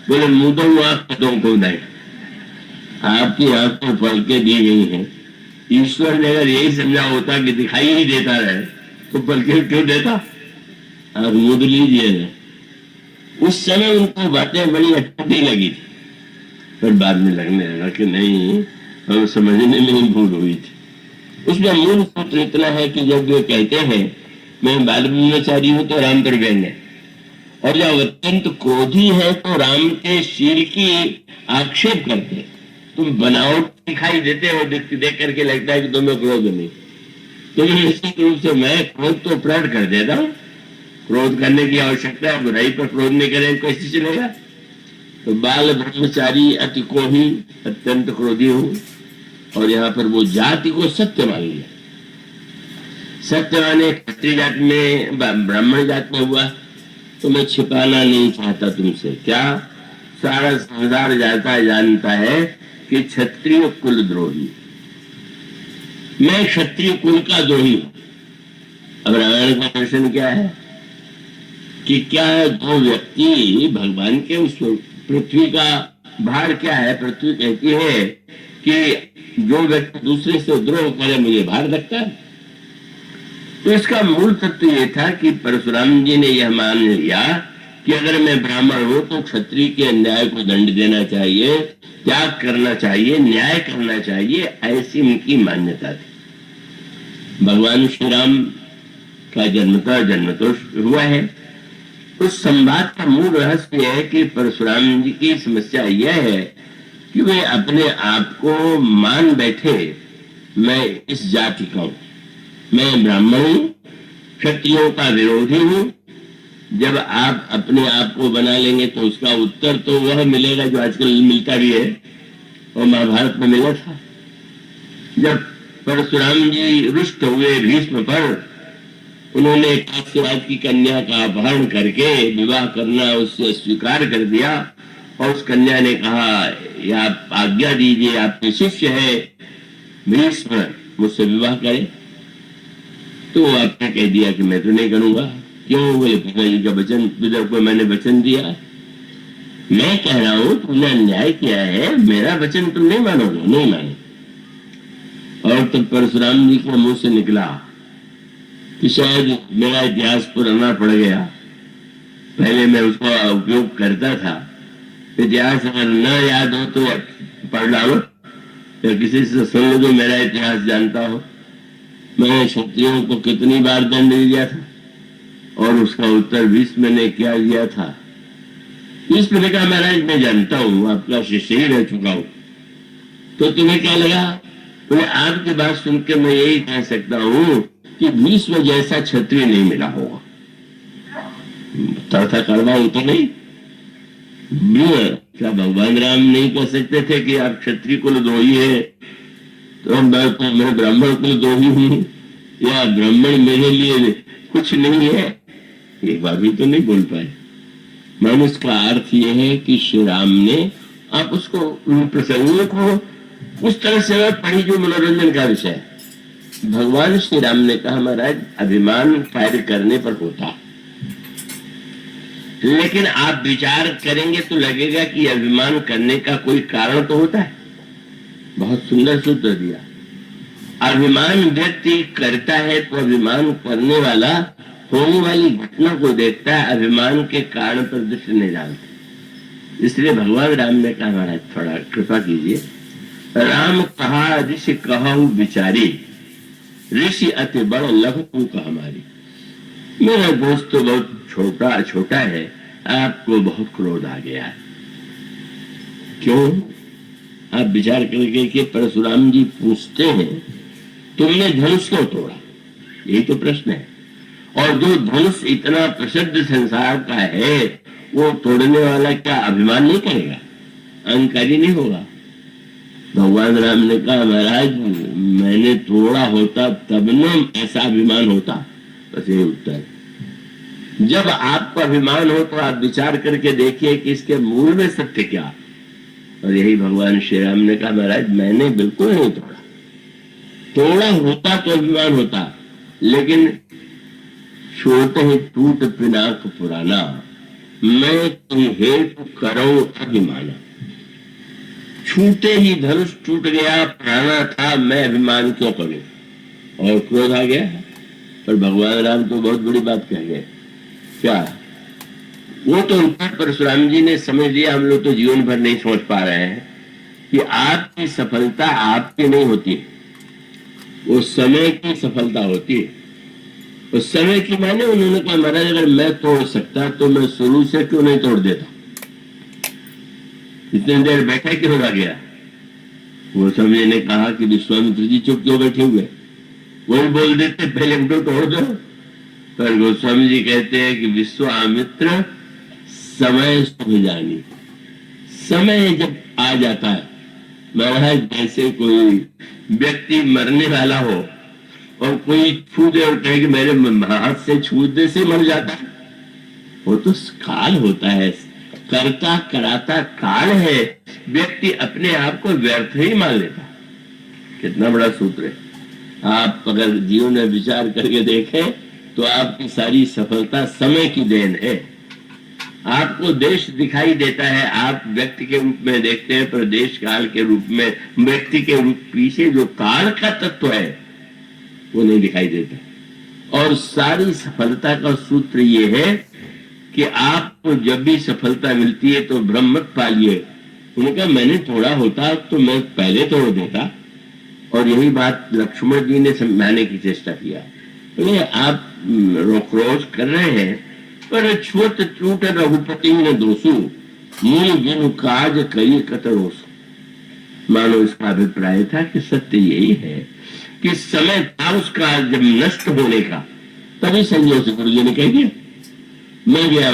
Speaker 1: बोले मुदों आंख को नहीं, आपकी आंख तो पलके दी गई हैं, ईश्वर ने अगर यही समझा होता कि दिखाई ही देता रहे तो पलके क्यों देता, आप मुद लीजिए ना। उस समय उनको बातें बड़ी अटपटी लगी थी, पर बाद में लगने लगा कि नहीं, हम समझने में ही भूल हुई थी। उसमें मूल सूत्र इतना है कि जब वे कहते हैं मैं बाल ब्रह्मचारी हूं तो राम पर व्यंग है, और जब अत्यंत क्रोधी है तो राम के शील की आक्षेप करते, तुम बनावट दिखाई देते हो, देख करके लगता है कि तुम्हें क्रोध नहीं, तुम्हें निश्चित रूप से मैं क्रोध तो प्रकट कर देता हूं, क्रोध करने की आवश्यकता है, बुराई पर क्रोध नहीं करें कैसे चलेगा। तो बाल ब्रह्मचारी अति कोही अत्यंत क्रोधी हूं, और यहाँ पर वो जाति को सत्य मान लिया। सत्य माने क्षत्रिय जाति में ब्राह्मण जाति में हुआ, तो मैं छिपाना नहीं चाहता तुमसे। क्या? सारा संसार जानता है कि क्षत्रिय कुल द्रोही, मैं क्षत्रिय कुल का द्रोही हूं। अब रामायण का दर्शन क्या है कि क्या दो व्यक्ति भगवान के उस पृथ्वी का भार क्या है, पृथ्वी कहती है कि जो व्यक्ति दूसरे से द्रोह करे मुझे भार लगता है। तो इसका मूल तत्व यह था कि परशुराम जी ने यह मान लिया कि अगर मैं ब्राह्मण हूं तो क्षत्रिय के अन्याय को दंड देना चाहिए, त्याग करना चाहिए, न्याय करना चाहिए, ऐसी उनकी मान्यता थी। भगवान श्री राम का जन्म तो हुआ है। उस संवाद का मूल रहस्य है कि परशुराम जी की समस्या यह है कि वे अपने आप को मान बैठे मैं इस जाति का हूं, मैं ब्राह्मण हूं, क्षत्रियों का विरोधी हूं। जब आप अपने आप को बना लेंगे तो उसका उत्तर तो वह मिलेगा जो आजकल मिलता भी है और महाभारत में मिला था। जब परशुराम जी रुष्ट हुए भीष्म पर, उन्होंने काशीराज की कन्या का अपहरण करके विवाह करना उससे स्वीकार कर दिया, और उस कन्या ने कहा या आप आज्ञा दीजिए, आपके शिष्य है भीष्म, मुझसे विवाह करें। तो आपने कह दिया कि मैं तो नहीं करूंगा। क्यों? बोले पिताजी का वचन, पिता को मैंने वचन दिया, मैं कह रहा हूं तुमने अन्याय किया है, मेरा वचन तुम नहीं मानोगे, नहीं मानो। और तब परशुराम जी के मुंह से निकला कि शायद मेरा इतिहास पुराना पड़ गया, पहले मैं उसका उपयोग करता था, इतिहास अगर न याद हो तो पढ़ डालो या किसी से सुन लो जो मेरा इतिहास जानता हो। मैंने क्षत्रियों को कितनी बार दंड दिया था और उसका उत्तर भीष्म ने क्या दिया था। भीष्म ने कहा महाराज मैं जानता हूं, आपका शिष्य ही रह चुका हूं, तो तुम्हें क्या लगा? बोले आपकी बात सुनकर मैं यही कह सकता हूं कि भीष्म जैसा क्षत्रिय नहीं मिला होगा। था कड़वा हो तो नहीं, क्या भगवान राम नहीं कह सकते थे कि आप क्षत्रिय कुल द्रोही है, तो मैं ब्राह्मण कुल द्रोही हूं, या ब्राह्मण मेरे लिए कुछ नहीं है? एक बार भी तो नहीं बोल पाए। मनुष्य का अर्थ यह है कि श्री राम ने आप उसको प्रसंगों को उस तरह से पढ़ी जो मनोरंजन का विषय है, भगवान श्री राम ने कहा महाराज अभिमान कार्य करने पर होता, लेकिन आप विचार करेंगे तो लगेगा कि अभिमान करने का कोई कारण तो होता है। बहुत सुंदर सूत्र दिया। अभिमान व्यक्ति करता है तो अभिमान करने वाला होने वाली घटना को देखता है, अभिमान के कारण पर दृष्टि नहीं डालता। इसलिए भगवान राम ने कहा महाराज थोड़ा कृपा कीजिए। राम कहा ऋषि कहूं विचारी, ऋषि अति बड़ लघु तू कह हमारी। मेरा दोस्त तो बहुत छोटा छोटा है, आपको बहुत क्रोध आ गया है। क्यों? आप विचार करके कि परशुराम जी पूछते हैं तुमने धनुष क्यों तोड़ा, यही तो प्रश्न है। और जो धनुष इतना प्रसिद्ध संसार का है वो तोड़ने वाला क्या अभिमान नहीं करेगा, अहंकारी नहीं होगा? भगवान राम ने कहा महाराज मैंने तोड़ा होता तब न ऐसा अभिमान होता। बस ये उत्तर। जब आपको अभिमान हो तो आप विचार करके देखिए कि इसके मूल में सत्य क्या। और यही भगवान श्री राम ने कहा महाराज मैंने बिल्कुल नहीं तोड़ा, तोड़ा होता तो अभिमान होता, लेकिन छोटे ही टूट पिनाक पुराना, मैं हेतु करो अभिमाना। छूटे ही धनुष टूट गया, पुराना था, मैं अभिमान क्यों करूं? और क्रोध आ गया। पर भगवान राम तो बहुत बड़ी बात कह गए। क्या? वो तो परशुराम जी ने समझ लिया, हम लोग तो जीवन भर नहीं सोच पा रहे हैं कि आपकी सफलता आपकी नहीं होती, वो समय की सफलता होती है। उस समय की माने उन्होंने कहा महाराज अगर मैं तोड़ सकता तो मैं शुरू से क्यों नहीं तोड़ देता, इतनी देर बैठा क्यों रह गया? वो समय ने कहा कि विश्वामित्र जी चुप क्यों बैठे हुए, वही बोल देते पहले हमको तोड़ दो। पर गोस्वामी जी कहते हैं कि विश्वामित्र समय सुख जानी, समय जब आ जाता है महाराज, जैसे कोई व्यक्ति मरने वाला हो और कोई छू दे और कहे कि मेरे हाथ से छूने से मर जाता है, वो तो काल होता है, करता कराता काल है। व्यक्ति अपने आप को व्यर्थ ही मान लेता। कितना बड़ा सूत्र है। आप अगर जीवन में विचार करके देखें तो आपकी सारी सफलता समय की देन है। आपको देश दिखाई देता है, आप व्यक्ति के रूप में देखते हैं, पर देश काल के रूप में व्यक्ति के रूप पीछे जो काल का तत्व है वो नहीं दिखाई देता। और सारी सफलता का सूत्र ये है कि आपको जब भी सफलता मिलती है तो भ्रम मत पालिए। उन्होंने कहा मैंने तोड़ा होता तो मैं पहले तोड़ देता। और यही बात लक्ष्मण जी ने समझाने की चेष्टा किया। बोले आप रोक्रोश कर रहे हैं, पर छोट चूट रघुपति ने दोषु, मूल बिनु काज कई कतरोसु। मानो इसका अभिप्राय था कि सत्य यही है कि समय था उसका जब नष्ट होने का, तभी संजय से गुरु जी ने कह दिया मैं गया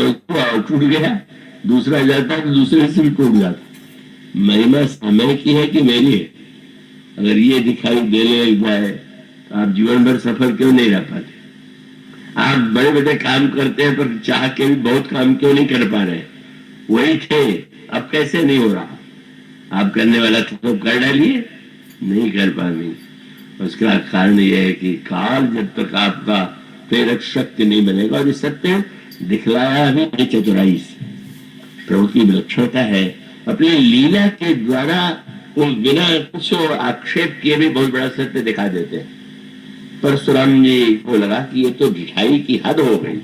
Speaker 1: टूट गया, दूसरा जाता तो दूसरे से भी टूट जाता। महिमा समय की है कि मेरी है? अगर ये दिखाई देने लग जाए तो आप जीवन भर सफल क्यों नहीं रह पाते? आप बड़े बड़े काम करते हैं पर चाह के भी बहुत काम क्यों नहीं कर पा रहे? वही थे, अब कैसे नहीं हो रहा? आप करने वाला तो कर डालिए, नहीं कर पाएंगे। उसका कारण यह है कि काल जब तक आपका प्रेरक शक्ति नहीं बनेगा। और ये सत्य दिखलाया भी बड़ी चतुराई से। प्रभु की विलक्षणता है, अपनी लीला के द्वारा वो बिना कुछ आक्षेप किए भी बहुत बड़ा सत्य दिखा देते हैं। परशुराम जी को लगा कि ये तो ढिठाई की हद हो गई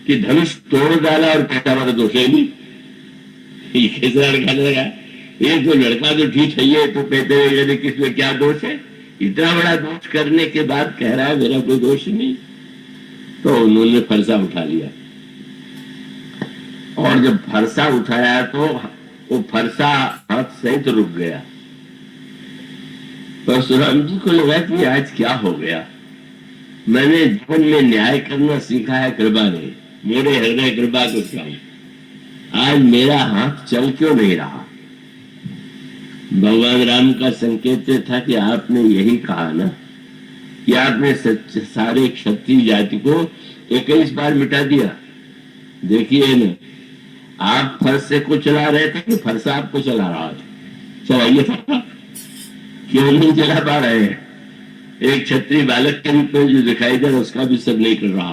Speaker 1: कि धनुष तोड़ डाला और कहता हमारा दोष है नहीं। ये कैसा लड़का लगा, ये जो लड़का जो ठीक है तो कहते हुए किसमें क्या दोष है? इतना बड़ा दोष करने के बाद कह रहा है मेरा कोई दोष नहीं। तो उन्होंने फरसा उठा लिया, और जब फरसा उठाया तो वो फरसा हाथ सहित रुक गया। परशुराम जी को लगा कि आज क्या हो गया, मैंने जीवन में न्याय करना सीखा है कृपा नहीं, मेरे हृदय कृपा को चाहूं, आज मेरा हाथ चल क्यों नहीं रहा? भगवान राम का संकेत था कि आपने यही कहा ना कि आपने सारे क्षत्रिय जाति को 21 बार मिटा दिया। देखिए ना, आप फरसे को चला रहे थे कि फरसा आपको चला रहा था? चलाइए था, क्यों नहीं चला पा रहे हैं? एक क्षत्रिय बालक के रूप में जो दिखाई दे रहा उसका भी सब नहीं कर रहा।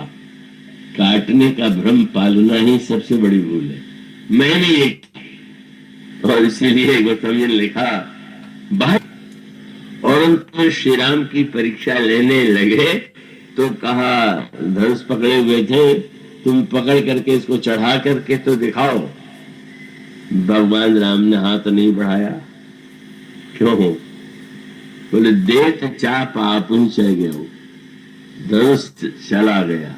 Speaker 1: काटने का भ्रम पालना ही सबसे बड़ी भूल है। मैंने एक, और इसीलिए गोस्वामी ने लिखा बाहर, और उनको श्री राम की परीक्षा लेने लगे तो कहा धनुष पकड़े हुए थे, तुम पकड़ करके इसको चढ़ा करके तो दिखाओ। भगवान राम ने हाथ नहीं बढ़ाया। क्यों? बोले देख चाप आप ही चल गए हो, धनुष चला गया।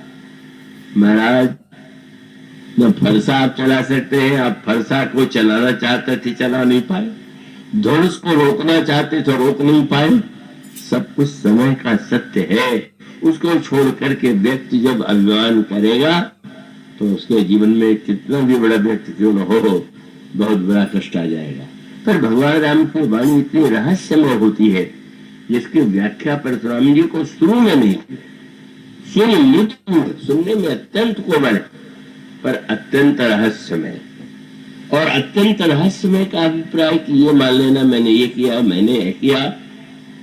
Speaker 1: महाराज न फरसा आप चला सकते हैं, आप फरसा को चलाना चाहते थे चला नहीं पाए, धनुष को रोकना चाहते तो रोक नहीं पाए। सब कुछ समय का सत्य है। उसको छोड़ करके व्यक्ति जब अभिमान करेगा तो उसके जीवन में कितना भी बड़ा व्यक्ति क्यों न हो, बहुत बड़ा कष्ट आ जाएगा। पर भगवान राम की वाणी इतनी रहस्यमय होती है जिसकी व्याख्या परशुराम जी को शुरू में नहीं की। सुनने में अत्यंत कोमल पर अत्यंत रहस्यमय, और अत्यंत रहस्यमय का अभिप्राय कि ये मान लेना मैंने ये किया, मैंने ये किया।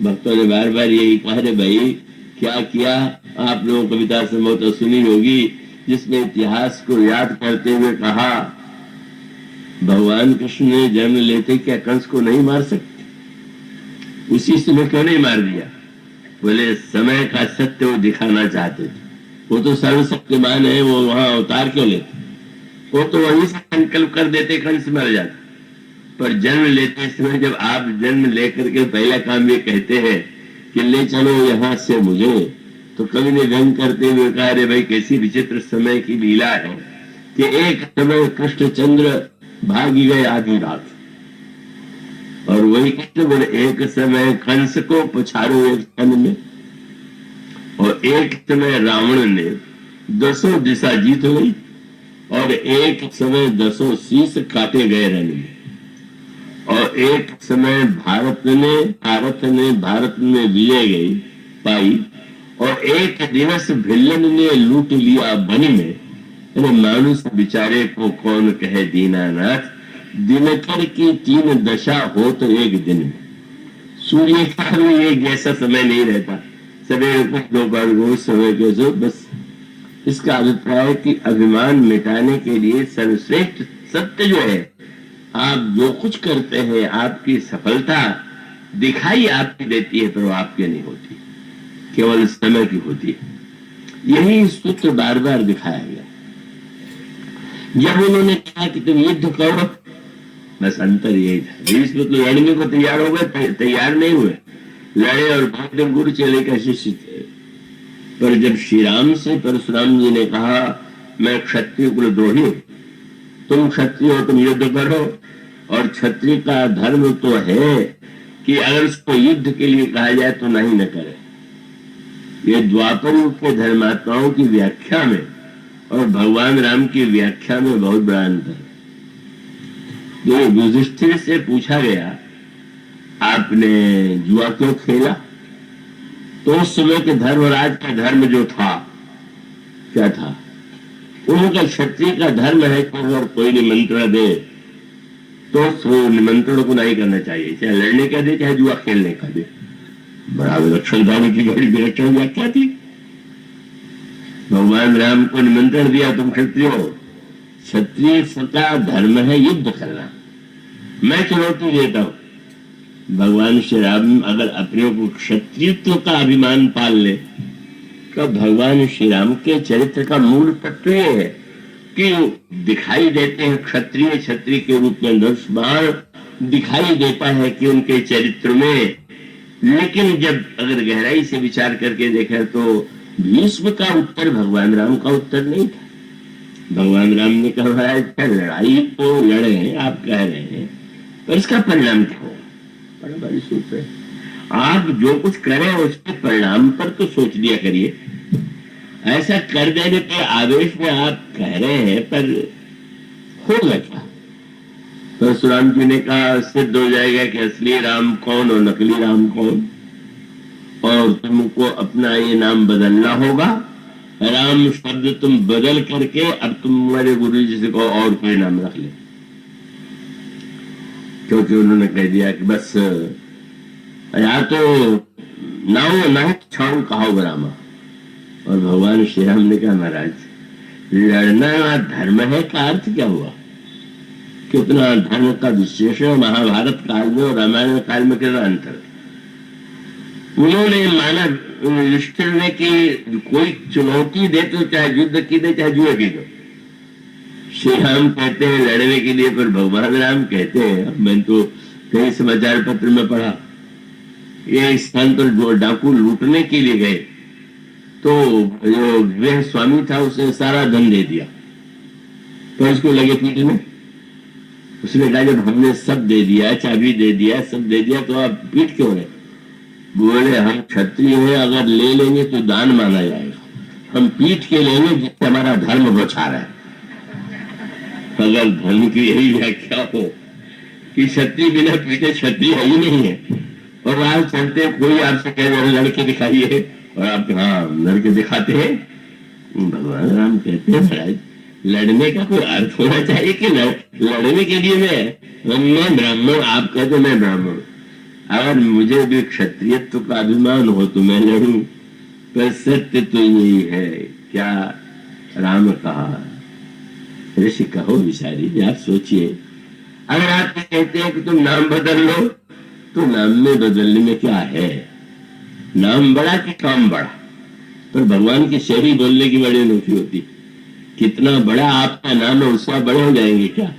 Speaker 1: भक्तों ने बार बार यही कहा, रे भाई क्या किया? आप लोगों कविता से बहुत सुनी होगी जिसमें इतिहास को याद करते हुए कहा भगवान कृष्ण ने जन्म लेते क्या कंस को नहीं मार सकते? उसी समय क्यों नहीं मार दिया? बोले समय का सत्य वो दिखाना चाहते थे। वो तो सर्वशक्तिमान है, वो वहां अवतार क्यों लेते? वो तो वहीं से संकल्प कर देते कंस मर जाता। पर जन्म लेते समय जब आप जन्म लेकर के पहला काम ये कहते हैं कि ले चलो यहां से मुझे, तो कवि ने व्यंग करते हुए कहा, रे भाई कैसी विचित्र समय की लीला है कि एक समय कृष्णचंद्र भागी गए आधी रात, और वही कृष्ण बोले एक समय कंस को पछाड़ो एक क्षण में, और एक समय रावण ने 10 दिशा जीत गई, और एक समय 10 शीश काटे गए रण में, और एक समय भारत में विजय गई पाई, और एक दिवस भिल्लन ने लूट लिया वन में। अरे मानुष बेचारे को कौन कहे दीनानाथ, दिनकर की 3 दशा हो तो एक दिन में। सूर्य का भी एक ऐसा समय नहीं रहता, सवेरे को दोपहर को समय के जो बस। इसका अभिप्राय कि अभिमान मिटाने के लिए सर्वश्रेष्ठ सत्य जो है, आप जो कुछ करते हैं आपकी सफलता दिखाई आपकी देती है, पर वो आपकी नहीं होती, केवल समय की होती है। यही सूत्र बार बार दिखाया गया। जब उन्होंने कहा कि तुम युद्ध करो, बस अंतर यही था। इसमें तो लड़ने को तैयार हो गए, तैयार नहीं हुए, लड़े और बहुत गुरु चेले का शिष्य थे। पर जब श्री राम से परशुराम जी ने कहा मैं क्षत्रिय कुलद्रोही हूं, तुम क्षत्रिय हो, तुम युद्ध करो, और क्षत्रिय का धर्म तो है कि अगर उसको युद्ध के लिए कहा जाए तो नहीं न करे। ये द्वापर युग के धर्मात्माओं की व्याख्या में और भगवान राम की व्याख्या में बहुत बड़ा अंतर है। जो युधिष्ठिर से पूछा गया आपने जुआ क्यों खेला, तो उस समय के धर्मराज का धर्म जो था क्या था? उनका क्षत्रिय का धर्म है कि अगर कोई निमंत्रण दे तो उस निमंत्रण को नहीं करना चाहिए, चाहे लड़ने का दे चाहे जुआ खेलने का दे। बड़ा विलक्षण धानी की बड़ी विलक्षण व्याख्या थी। भगवान राम को निमंत्रण दिया तुम क्षत्रिय हो, क्षत्रिय का धर्म है युद्ध करना, मैं चुनौती देता हूं। भगवान श्री राम अगर अपने को क्षत्रियत्व का अभिमान पाल ले तो भगवान श्री राम के चरित्र का मूल तत्व ये है कि दिखाई देते हैं क्षत्रिय क्षत्रिय के रूप में, धनुष दिखाई देता है कि उनके चरित्र में। लेकिन जब अगर गहराई से विचार करके देखा तो भीष्म का उत्तर भगवान राम का उत्तर नहीं था। भगवान राम ने कहा है लड़ाई तो लड़े हैं आप कह रहे हैं, पर इसका परिणाम क्या होगा? बड़ा बड़ी सूत्र है। आप जो कुछ करें उसके परिणाम पर तो सोच लिया करिए। ऐसा कर देने पर आवेश में आप कह रहे हैं, पर होगा क्या? परशुराम जी ने कहा सिद्ध हो जाएगा कि असली राम कौन और नकली राम कौन, और तुमको अपना ये नाम बदलना होगा। राम शब्द तुम बदल करके अब तुम्हारे गुरु जी से को और कोई नाम रख ले, क्योंकि उन्होंने कह दिया कि बस या तो नाव ना छाऊ कहा रामा। और भगवान श्री राम ने कहा महाराज लड़ना धर्म है का अर्थ क्या हुआ? कितना धर्म का विशेषण महाभारत काल में और रामायण काल में कितना अंतर। उन्होंने माना युधिष्ठिर ने कि कोई चुनौती दे तो चाहे युद्ध की दे चाहे जुए की दो। श्री राम कहते हैं लड़ने के लिए, पर भगवान राम कहते हैं, मैंने तो कई समाचार पत्र में पढ़ा, ये स्थान पर जो डाकू लूटने के लिए गए तो जो गृह स्वामी था उसने सारा धन दे दिया, तो उसको लगे पीटने। उसने कहा जब हमने सब दे दिया, चाबी दे दिया, सब दे दिया, तो आप पीट क्यों रहे? बोले हम क्षत्रिय हैं, अगर ले लेंगे तो दान माना जाएगा, हम पीट के लेंगे जिससे हमारा धर्म बचा रहे। अगर धर्म की यही व्याख्या हो कि क्षत्रिय बिना पीटे क्षत्रिय ही नहीं है, और आज चलते कोई आपसे कह रहे लड़के दिखाइए और आप हाँ लड़के दिखाते हैं। भगवान राम कहते हैं महाराज लड़ने का कोई अर्थ होना चाहिए कि लड़ने के लिए मैं ब्राह्मण, आप कहते मैं ब्राह्मण, अगर मुझे भी क्षत्रियत्व का अभिमान हो तो मैं लड़ूं। पर सत्य तो यही है, क्या राम कहा, ऋषि कहो विचारी, आप सोचिए। अगर आप कहते हैं कि तुम नाम बदल लो, तो नाम में बदलने में क्या है? नाम बड़ा कि काम बड़ा? पर भगवान की शैली बोलने की बड़ी अनोखी होती। कितना बड़ा आपका नाम है उसका बड़े हो जाएंगे क्या?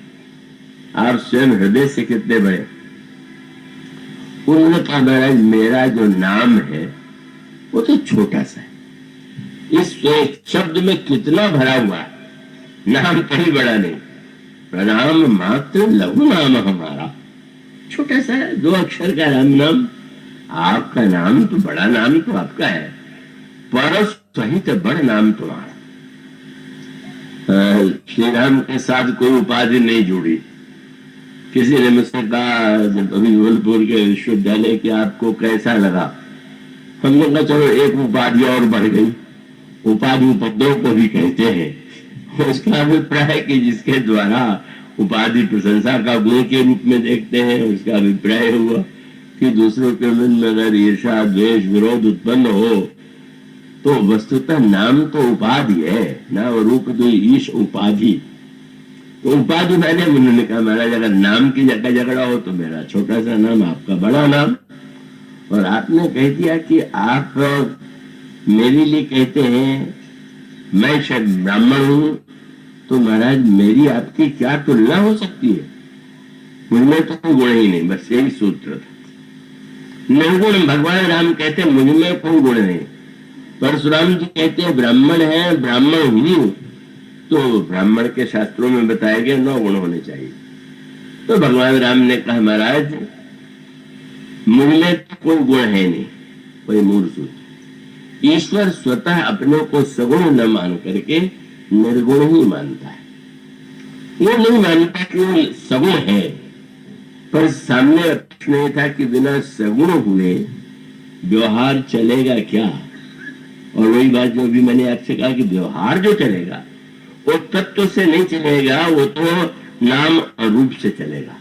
Speaker 1: आप स्वयं हृदय से कितने बड़े? उन्होंने कहा महाराज मेरा जो नाम है वो तो छोटा सा है, इस शब्द में कितना भरा हुआ है, नाम कहीं बड़ा नहीं। प्रणाम मात्र लघु नाम हमारा, छोटा सा 2 अक्षर का राम नाम। आपका नाम तो बड़ा, नाम तो आपका है, पर सहित बड़ नाम तुम्हारा। श्री राम के साथ कोई उपाधि नहीं जुड़ी। किसी ने मुझसे कहा जब अभी बोल के विश्वविद्यालय कि आपको कैसा लगा? हमने कहा चलो एक उपाधि और बढ़ गई, उपाधि उपद्रव को भी कहते हैं। उसका अभिप्राय है कि जिसके द्वारा उपाधि प्रशंसा का गुण के रूप में देखते हैं, उसका अभिप्राय हुआ कि दूसरों के मन में अगर ईर्षा द्वेष विरोध उत्पन्न हो तो वस्तुतः नाम तो उपाधि है, नाम रूप तो ईश उपाधि। तो उपाधि मैंने उन्होंने कहा महाराज अगर नाम की जगह झगड़ा हो तो मेरा छोटा सा नाम, आपका बड़ा नाम। और आपने कह दिया कि आप मेरे लिए कहते हैं मैं शायद ब्राह्मण हूं, तो महाराज मेरी आपकी क्या तुलना हो सकती है? मुझमें तो कोई गुण ही नहीं, बस यही सूत्र था। निर्गुण भगवान राम कहते हैं मुझमें कोई गुण नहीं। परशुराम जी कहते हैं ब्राह्मण है, ब्राह्मण हूं, तो ब्राह्मण के शास्त्रों में बताया गया 9 गुण होने चाहिए। तो भगवान राम ने कहा महाराज मुझमें तो कोई गुण है नहीं, कोई मूल सूत्र। ईश्वर स्वतः अपने को सगुण न मान करके निर्गुण ही मानता है। वो नहीं मानता कि वो सगुण है, पर सामने प्रश्न ये था कि बिना सगुण हुए व्यवहार चलेगा क्या? और वही बात जो भी मैंने आपसे कहा कि व्यवहार जो चलेगा वो तत्व से नहीं चलेगा, वो तो नाम और रूप से चलेगा।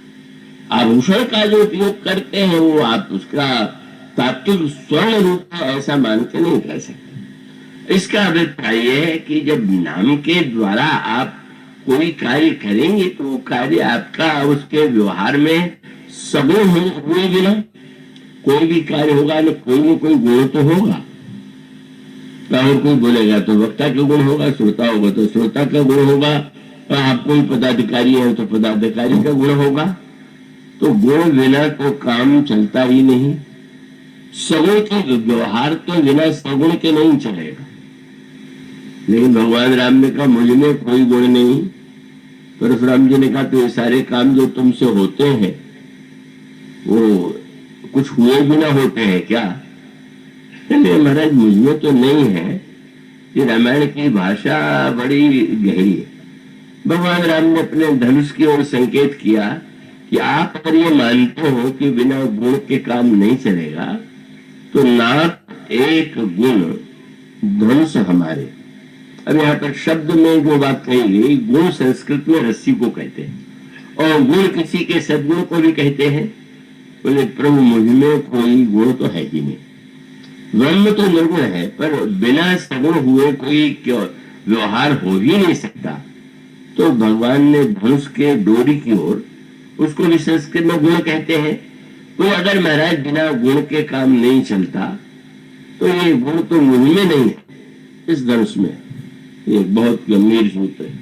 Speaker 1: आभूषण का जो उपयोग करते हैं वो आप उसका तात्विक स्वर्ण रूप है ऐसा मान के नहीं कर सकते। इसका अभिप्राय यह है कि जब नाम के द्वारा आप कोई कार्य करेंगे तो वो कार्य आपका उसके व्यवहार में सगुण हुए बिना कोई भी कार्य होगा न कोई गुण तो होगा। और कोई बोलेगा तो वक्ता का गुण होगा, श्रोता होगा तो श्रोता का गुण होगा, और आप कोई पदाधिकारी है तो पदाधिकारी का गुण होगा। तो गुण बिना तो काम चलता ही नहीं। सगुण के व्यवहार तो बिना सगुण के नहीं चलेगा। लेकिन भगवान राम ने कहा मुझ में कोई गुण नहीं। परशुराम जी ने कहा तो ये सारे काम जो तुमसे होते हैं वो कुछ हुए बिना होते हैं क्या? महाराज मुझ में तो नहीं है। ये रामायण की भाषा बड़ी गहरी है। भगवान राम ने अपने धनुष की ओर संकेत किया कि आप अगर ये मानते हो कि बिना गुण के काम नहीं चलेगा तो नाक एक गुण धनुष हमारे। अब यहाँ पर शब्द में जो बात कही गई, गुण संस्कृत में रस्सी को कहते हैं और गुण किसी के सद्गुण को भी कहते हैं। बोले प्रभु मुझ में कोई गुण तो है ही नहीं। ब्रह्म तो निर्गुण है, पर बिना सगुण हुए कोई क्यों व्यवहार हो ही नहीं सकता। तो भगवान ने धनुष के डोरी की ओर, उसको भी संस्कृत में गुण कहते हैं। तो अगर महाराज बिना गुण के काम नहीं चलता, तो ये गुण तो मुझ में नहीं है, इस धनुष में। ये बहुत गंभीर सूत्र है।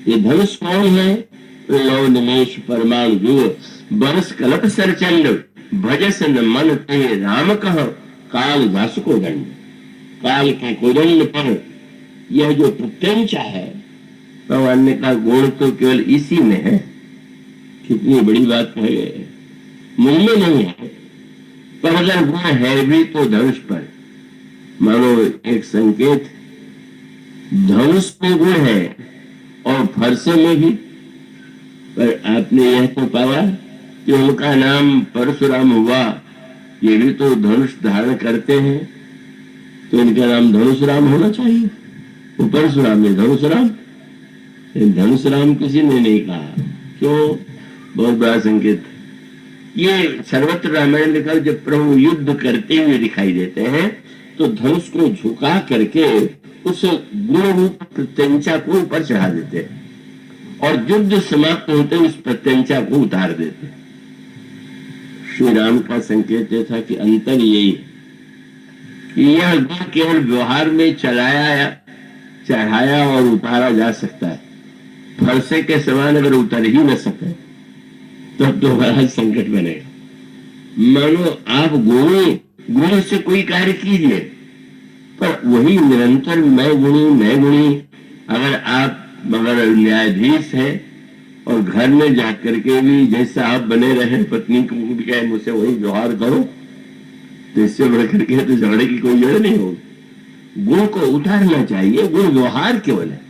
Speaker 1: ये धनुष कौन है? लव निमेश परमाणु जो बरस कलप सरचंड भजस न मन ते राम कह काल घास को दंड। काल के कोदंड पर यह जो प्रत्यंचा है, भगवान ने कहा गुण तो केवल इसी में है। कितनी बड़ी बात कह गए, मुझ में नहीं है। पर अगर गुण है भी तो धनुष पर। मानो एक संकेत, धनुष में गुण है और फरसे में भी। पर आपने यह तो पाया कि उनका नाम परशुराम हुआ, ये भी तो धनुष धारण करते हैं, तो इनका नाम धनुषराम होना चाहिए। वो परशुराम है धनुषराम, धनुषराम किसी ने नहीं कहा। क्यों? बहुत बड़ा संकेत। ये सर्वत्र रामायण लिखा, जब प्रभु युद्ध करते हुए दिखाई देते हैं तो धनुष को झुका करके उस गुण रूप प्रत्यंचा को ऊपर चढ़ा देते हैं और युद्ध समाप्त होते उस प्रत्यंचा को उतार देते। श्री राम का संकेत यह था कि अंतर यही है कि यह गुण केवल व्यवहार में चढ़ाया और उतारा जा सकता है। फरसे के समान अगर उतर ही न सके तब तो बड़ा संकट बनेगा। मानो आप गुणी से कोई कार्य कीजिए, पर वही निरंतर मैं गुणी। अगर न्यायाधीश है और घर में जाकर के भी जैसा आप बने रहे, पत्नी को भी कहे मुझसे वही व्यवहार करो, तो इससे बढ़ करके तो झगड़े की कोई जड़ नहीं होगी। गुण को उतारना चाहिए, गुण व्यवहार केवल है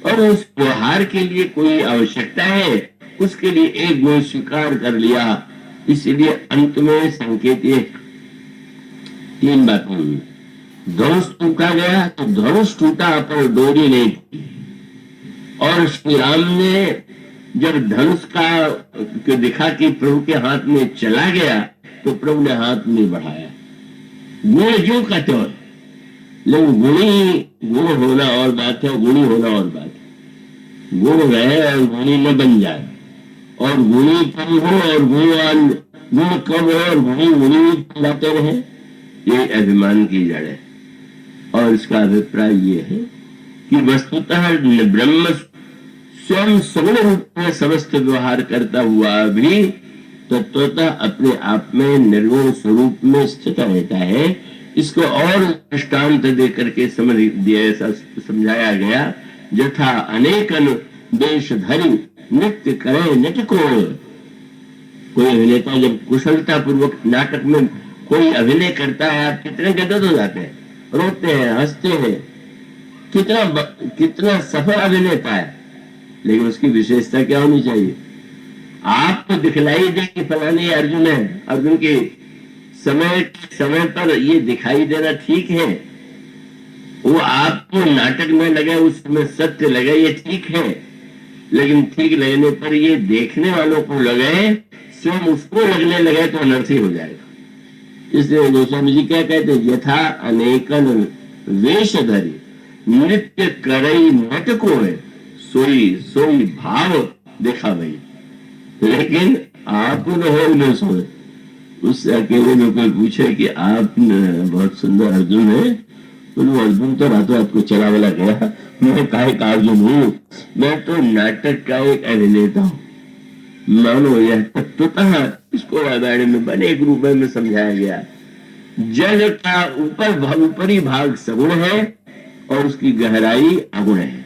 Speaker 1: और उस व्यवहार के लिए कोई आवश्यकता है, उसके लिए एक गुण स्वीकार कर लिया। इसलिए अंत में संकेत ये 3 बातें। धनुष टूटा गया तो धनुष टूटा पर डोरी नहीं टूटी। और श्री राम ने जब धनुष का दिखा कि प्रभु के हाथ में चला गया तो प्रभु ने हाथ नहीं बढ़ाया। गुण जो का त्यों, लेकिन गुण होना और बात है, गुणी होना और बात है। गुण रहे और गुणी न बन जाए, और गुणी कम हो और गुण कम हो और गुणी लाते रहे, ये अभिमान की जड़ है। और इसका अभिप्राय ये है कि वस्तुतः ब्रह्म स्वयं सगुण रूप में समस्त व्यवहार करता हुआ भी तत्वतः अपने आप में निर्गुण स्वरूप में स्थित रहता है। इसको और दृष्टांत देकर के समझ दिया, ऐसा समझाया गया। यथा अनेकन देश धरि नृत्य करे नटको। कोई अभिनेता जब कुशलता पूर्वक नाटक में कोई अभिनय करता है, आप कितने गदगद हो जाते हैं, रोते हैं, हंसते हैं, कितना सफल अभिनेता है। लेकिन उसकी विशेषता क्या होनी चाहिए? आपको दिखलाई दे कि फलाने अर्जुन है, अर्जुन के समय पर ये दिखाई देना ठीक है, वो आपको नाटक में लगे, उसमें सत्य लगे, ये ठीक है। लेकिन ठीक लगने पर ये देखने वालों को लगे, स्वयं उसको लगने लगे तो अनर्थ ही हो जाएगा। इसलिए गोस्वामी जी क्या कहते हैं, यथा अनेकन वेशधरी नृत्य करई नटको है, सोई भाव देखा भाई, लेकिन आप न सोए। उससे अकेले में कोई पूछे कि आप बहुत सुंदर अर्जुन है, तो अर्जुन तो रातों रात को चला वाला गया, मैं काहे का अर्जुन हूँ, मैं तो नाटक का एक अभिनेता हूँ। मानो यह तत्वतः इसको रामायण में बने एक रूप में समझाया गया। जल का ऊपरी भाग सगुण है और उसकी गहराई अगुण है।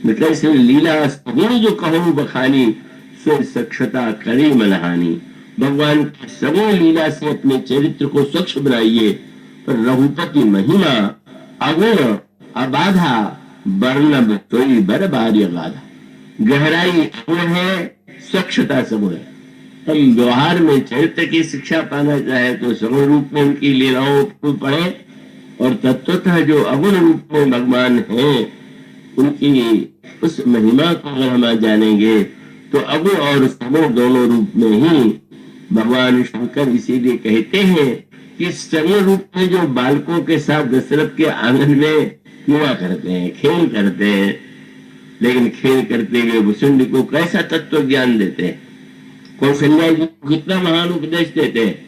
Speaker 1: कैसे लीला सगुण जो कहूं बखानी, स्व सक्षता करी मनहानी। भगवान की सगुण लीला से अपने चरित्र को स्वच्छ बनाइए, पर रघुपति महिमा अगुण अबाधा वर्णब तोई बरबारी अगाधा। गहराई अगुण है, स्वच्छता सगुण है। हम व्यवहार में चरित्र की शिक्षा पाना चाहे तो सगुण रूप में उनकी लीलाओं को पढ़े, और तत्वतः जो अगुण रूप में भगवान है उनकी उस महिमा को अगर हम जानेंगे तो अगुण और सगुण दोनों रूप में ही भगवान शंकर इसीलिए कहते हैं कि सरल रूप में जो बालकों के साथ दशरथ के आंगन में क्रीड़ा करते हैं, खेल करते हैं, लेकिन खेल करते हुए भुसुंडी को कैसा तत्व ज्ञान देते हैं, कौशल्या जी को कितना महान उपदेश देते हैं।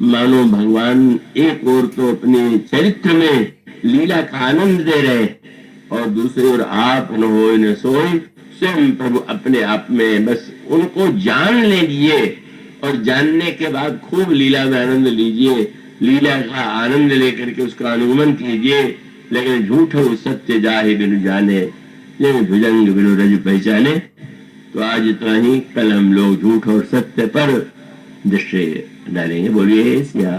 Speaker 1: मानो भगवान एक ओर तो अपने चरित्र में लीला का आनंद दे रहे और दूसरी ओर आप न होए न सोए, स्वयं प्रभु अपने आप में बस उनको जान लीजिए और जानने के बाद खूब लीला में आनंद लीजिए, लीला का आनंद लेकर के उसका अनुगमन कीजिए। लेकिन झूठ हो सत्य जाहे बिनु जाने, लेकिन भुजंग बिनु रज पहचाने। तो आज इतना ही, कल हम लोग झूठ और सत्य पर दृष्टि डालेंगे। बोलिए सिया।